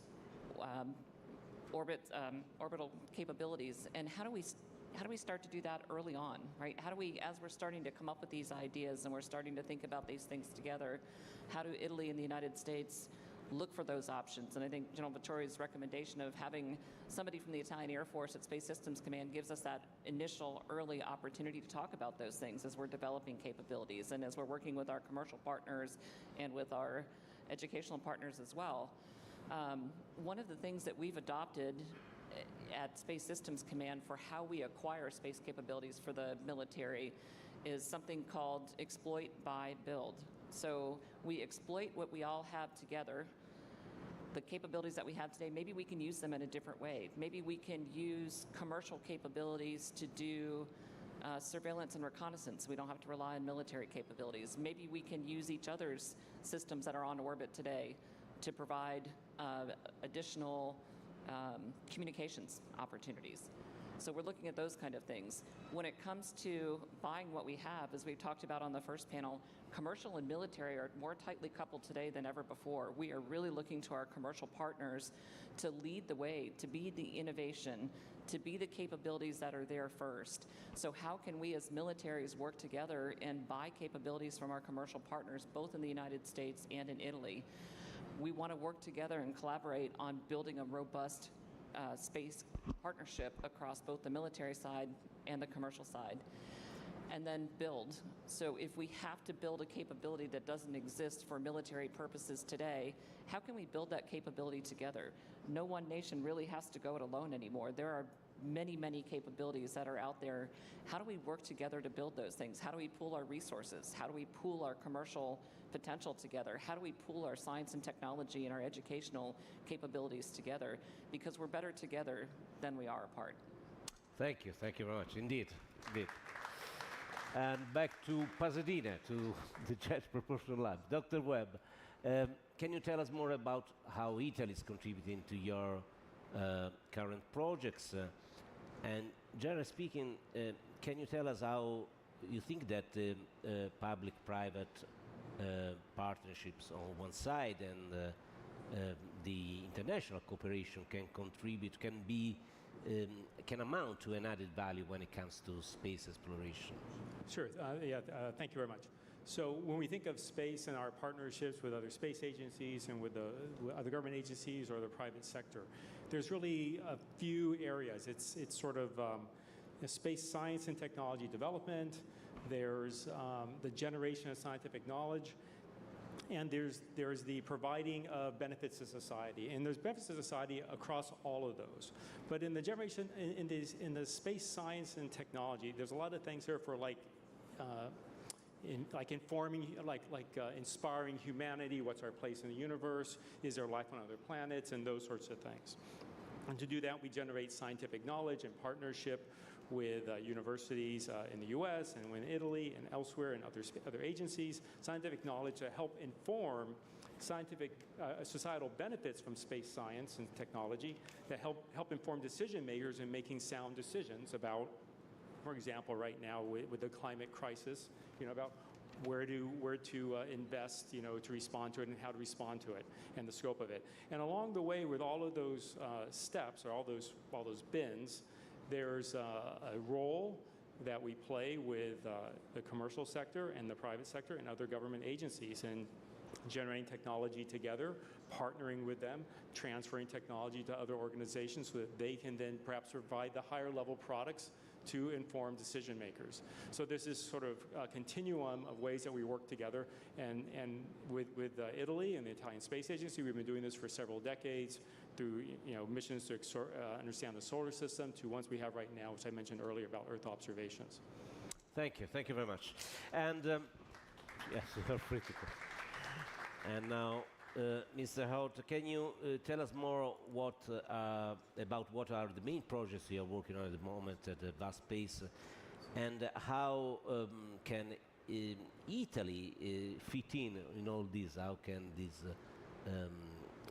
Speaker 14: orbital capabilities, and how do we start to do that early on, right? How do we, as we're starting to come up with these ideas and we're starting to think about these things together, how do Italy and the United States look for those options? And I think General Vittori's recommendation of having somebody from the Italian Air Force at Space Systems Command gives us that initial early opportunity to talk about those things as we're developing capabilities and as we're working with our commercial partners and with our educational partners as well. One of the things that we've adopted at Space Systems Command for how we acquire space capabilities for the military is something called exploit, buy, build. So we exploit what we all have together, the capabilities that we have today. Maybe we can use them in a different way. Maybe we can use commercial capabilities to do surveillance and reconnaissance. We don't have to rely on military capabilities. Maybe we can use each other's systems that are on orbit today to provide additional communications opportunities. So we're looking at those kind of things. When it comes to buying what we have, as we've talked about on the first panel, commercial and military are more tightly coupled today than ever before. We are really looking to our commercial partners to lead the way, to be the innovation, to be the capabilities that are there first. So how can we as militaries work together and buy capabilities from our commercial partners, both in the United States and in Italy? We want to work together and collaborate on building a robust space partnership across both the military side and the commercial side, and then build. So if we have to build a capability that doesn't exist for military purposes today, how can we build that capability together? No one nation really has to go it alone anymore. There are many, many capabilities that are out there. How do we work together to build those things? How do we pool our resources? How do we pool our commercial potential together? How do we pool our science and technology and our educational capabilities together? Because we're better together than we are apart.
Speaker 12: Thank you very much, indeed. And back to Pasadena, to the Jet Propulsion Lab. Dr. Webb, can you tell us more about how Italy is contributing to your current projects? And generally speaking, can you tell us how you think that public-private partnerships on one side and the international cooperation can contribute, can amount to an added value when it comes to space exploration?
Speaker 15: Sure. Thank you very much. So when we think of space and our partnerships with other space agencies and with other government agencies or the private sector, there's really a few areas. It's sort of space science and technology development. There's the generation of scientific knowledge, and there's the providing of benefits to society. And there's benefits to society across all of those. But in the generation, in the space science and technology, there's a lot of things here for inspiring humanity. What's our place in the universe? Is there life on other planets? And those sorts of things. And to do that, we generate scientific knowledge in partnership with universities in the US and in Italy and elsewhere and other agencies, scientific knowledge to help inform scientific societal benefits from space science and technology that help inform decision makers in making sound decisions about, for example, right now with the climate crisis, about where to invest, to respond to it and how to respond to it and the scope of it. And along the way, with all of those steps or all those bins, there's a role that we play with the commercial sector and the private sector and other government agencies in generating technology together, partnering with them, transferring technology to other organizations so that they can then perhaps provide the higher level products to inform decision makers. So there's this sort of continuum of ways that we work together. And with Italy and the Italian Space Agency, we've been doing this for several decades through missions to understand the solar system to ones we have right now, which I mentioned earlier about Earth observations.
Speaker 12: Thank you very much. And yes, you're critical. And now, Mr. Hout, can you tell us more about what are the main projects you are working on at the moment at the vast space, and how can Italy fit in all this? How can these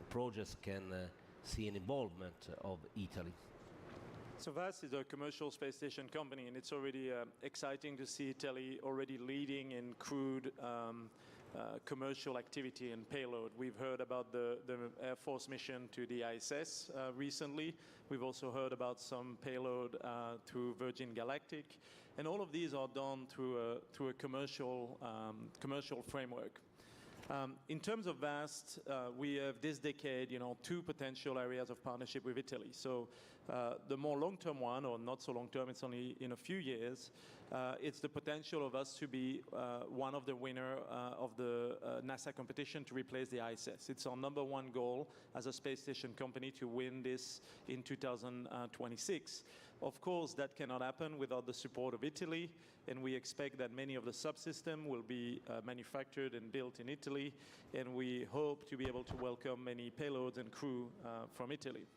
Speaker 12: projects see an involvement of Italy?
Speaker 16: So VAST is a commercial space station company, and it's already exciting to see Italy already leading in crewed commercial activity and payload. We've heard about the Air Force mission to the ISS recently. We've also heard about some payload through Virgin Galactic, and all of these are done through a commercial framework. In terms of VAST, we have this decade, two potential areas of partnership with Italy. So the more long-term one, or not so long-term, it's only in a few years, it's the potential of us to be one of the winner of the NASA competition to replace the ISS. It's our number one goal as a space station company to win this in 2026. Of course, that cannot happen without the support of Italy, and we expect that many of the subsystems will be manufactured and built in Italy, and we hope to be able to welcome many payloads and crew from Italy.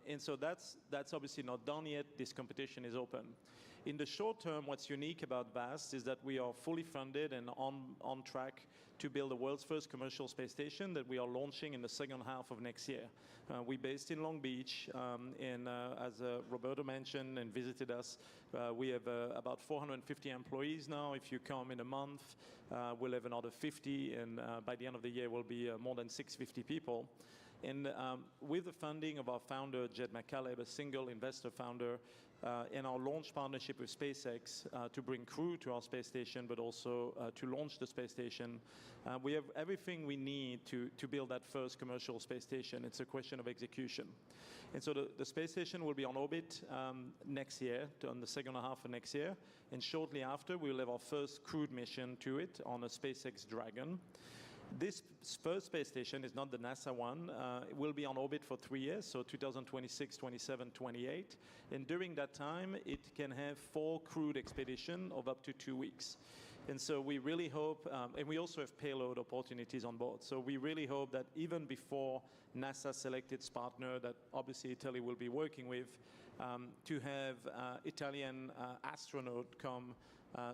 Speaker 16: And so that's obviously not done yet. This competition is open. In the short term, what's unique about VAST is that we are fully funded and on track to build the world's first commercial space station that we are launching in the second half of next year. We're based in Long Beach, and as Roberto mentioned and visited us, we have about 450 employees now. If you come in a month, we'll have another 50, and by the end of the year, we'll be more than 650 people. And with the funding of our founder, Jed McCaleb, a single investor founder, and our launch partnership with SpaceX to bring crew to our space station, but also to launch the space station, we have everything we need to build that first commercial space station. It's a question of execution. And so the space station will be on orbit next year, on the second half of next year. And shortly after, we'll have our first crewed mission to it on a SpaceX Dragon. This first space station is not the NASA one. It will be on orbit for 3 years, so 2026, 27, 28. And during that time, it can have 4 crewed expeditions of up to 2 weeks. And so we really hope, and we also have payload opportunities on board. So we really hope that even before NASA selects its partner, that obviously Italy will be working with, to have Italian astronauts come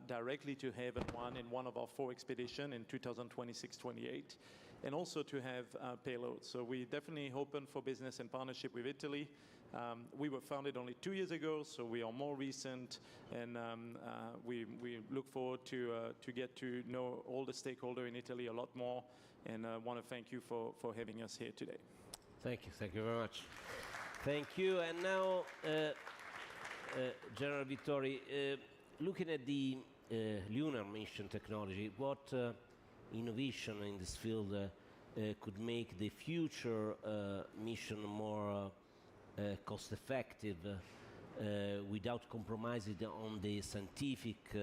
Speaker 16: directly to Haven 1 in one of our 4 expeditions in 2026-28, and also to have payloads. So we definitely open for business and partnership with Italy. We were founded only 2 years ago, so we are more recent, and we look forward to get to know all the stakeholders in Italy a lot more, and want to thank you for having us here today.
Speaker 12: Thank you very much. Thank you, and now General Vittori, looking at the lunar mission technology, what innovation in this field could make the future mission more cost-effective without compromising on the scientific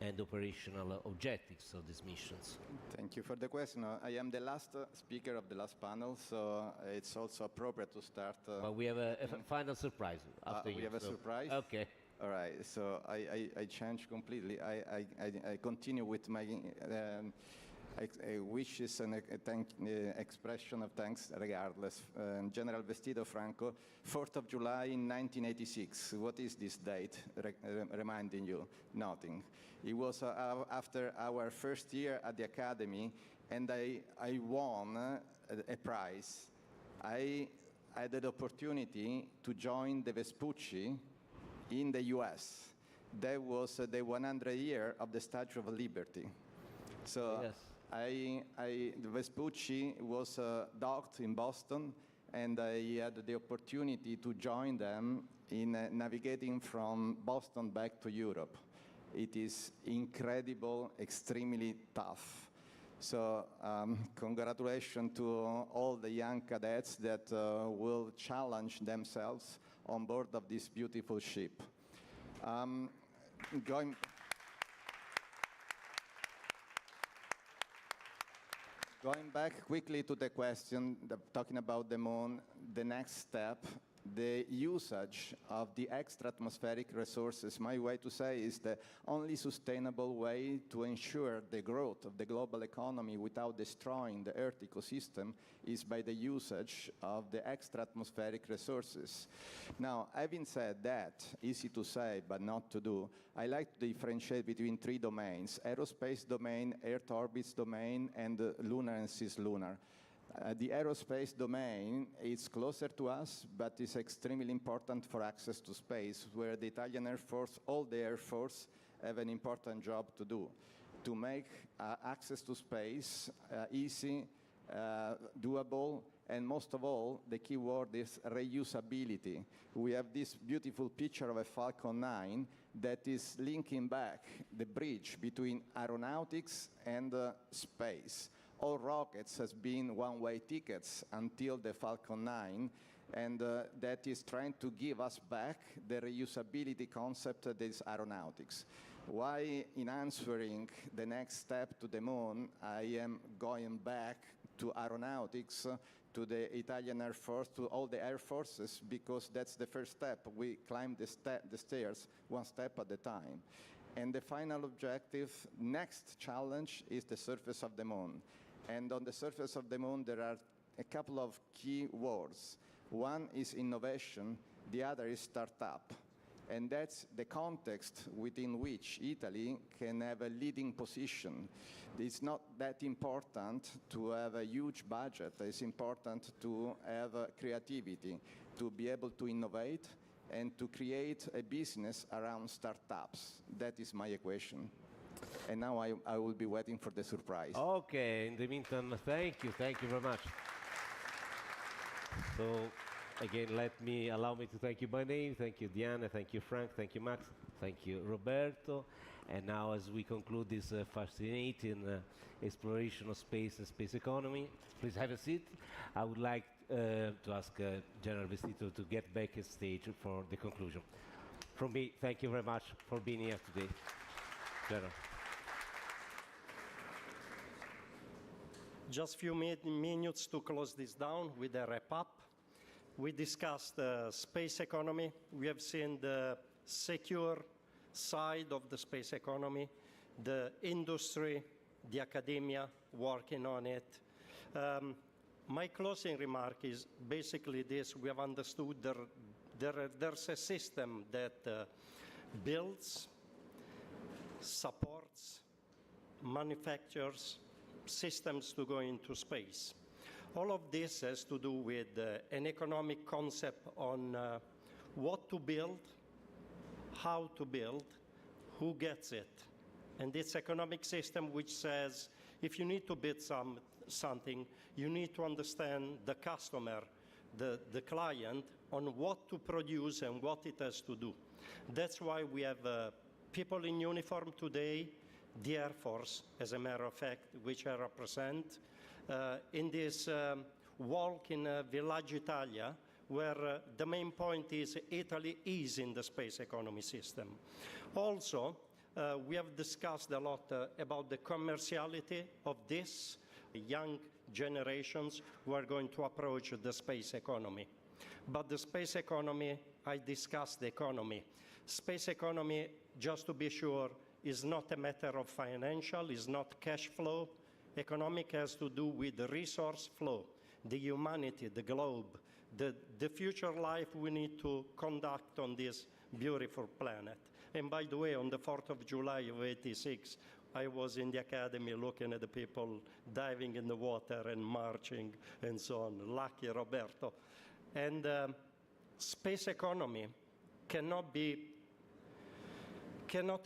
Speaker 12: and operational objectives of these missions?
Speaker 13: Thank you for the question. I am the last speaker of the last panel, so it's also appropriate to start.
Speaker 12: But we have a final surprise after you.
Speaker 13: We have a surprise?
Speaker 12: Okay.
Speaker 13: All right, so I change completely. I continue with my wishes and expression of thanks regardless. General Vestido Franco, 4th of July in 1986. What is this date reminding you? Nothing. It was after our first year at the Academy, and I won a prize. I had the opportunity to join the Vespucci in the US. That was the 100th year of the Statue of Liberty. So
Speaker 12: yes.
Speaker 13: The Vespucci was docked in Boston, and I had the opportunity to join them in navigating from Boston back to Europe. It is incredible, extremely tough. So congratulations to all the young cadets that will challenge themselves on board of this beautiful ship. Going back quickly to the question, talking about the moon, the next step, the usage of the extra-atmospheric resources, my way to say, is the only sustainable way to ensure the growth of the global economy without destroying the Earth ecosystem is by the usage of the extra-atmospheric resources. Now, having said that, easy to say but not to do, I like to differentiate between 3 domains: aerospace domain, Earth orbits domain, and lunar and cislunar. The aerospace domain is closer to us, but is extremely important for access to space, where the Italian Air Force, all the Air Force, have an important job to do, to make access to space easy, doable, and most of all, the key word is reusability. We have this beautiful picture of a Falcon 9 that is linking back the bridge between aeronautics and space. All rockets has been one-way tickets until the Falcon 9, and that is trying to give us back the reusability concept that is aeronautics. Why, in answering the next step to the moon, I am going back to aeronautics, to the Italian Air Force, to all the Air Forces, because that's the first step. We climb the stairs one step at a time. And the final objective, next challenge, is the surface of the moon. And on the surface of the moon, there are a couple of key words. One is innovation, the other is startup. And that's the context within which Italy can have a leading position. It's not that important to have a huge budget. It's important to have creativity, to be able to innovate and to create a business around startups. That is my equation. And now I will be waiting for the surprise.
Speaker 12: Okay, in the meantime, thank you very much. So, again, allow me to thank you by name. Thank you, Diana. Thank you, Frank. Thank you, Max. Thank you, Roberto. And now, as we conclude this fascinating exploration of space and space economy, please have a seat. I would like to ask General Vestito to get back on stage for the conclusion. From me, thank you very much for being here today, General.
Speaker 4: Just a few minutes to close this down with a wrap-up. We discussed space economy. We have seen the secure side of the space economy, the industry, the academia working on it. My closing remark is basically this. We have understood there's a system that builds, supports, manufactures systems to go into space. All of this has to do with an economic concept on what to build, how to build, who gets it. And this economic system which says if you need to build something, you need to understand the customer, the client, on what to produce and what it has to do. That's why we have people in uniform today, the Air Force, as a matter of fact, which I represent, in this walk in Villaggio Italia, where the main point is Italy is in the space economy system. Also, we have discussed a lot about the commerciality of this young generations who are going to approach the space economy. But the space economy, I discussed the economy. Space economy, just to be sure, is not a matter of financial, is not cash flow. Economic has to do with the resource flow, the humanity, the globe, the future life we need to conduct on this beautiful planet. And by the way, on the 4th of July of '86, I was in the academy looking at the people diving in the water and marching and so on. Lucky Roberto. And space economy cannot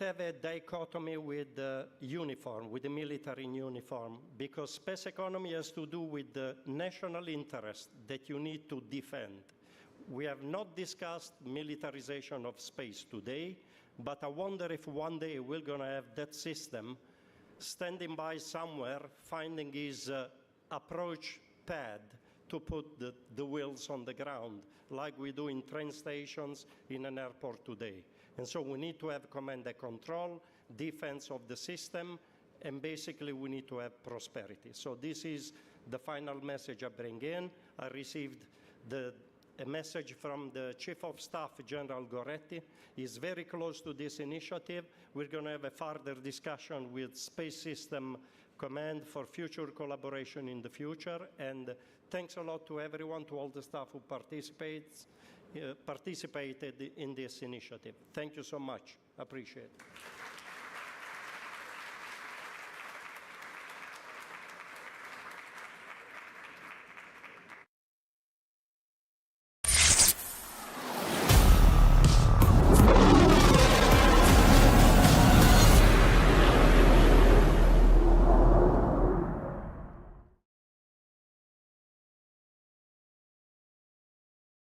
Speaker 4: have a dichotomy with the uniform, with the military in uniform, because space economy has to do with the national interest that you need to defend. We have not discussed militarization of space today, but I wonder if one day we're going to have that system standing by somewhere, finding his approach pad to put the wheels on the ground, like we do in train stations in an airport today. And so we need to have command and control, defense of the system, and basically we need to have prosperity. So this is the final message I bring in. I received a message from the Chief of Staff, General Goretti. He's very close to this initiative. We're going to have a further discussion with Space System Command for future collaboration in the future. And thanks a lot to everyone, to all the staff who participated in this initiative. Thank you so much. Appreciate it.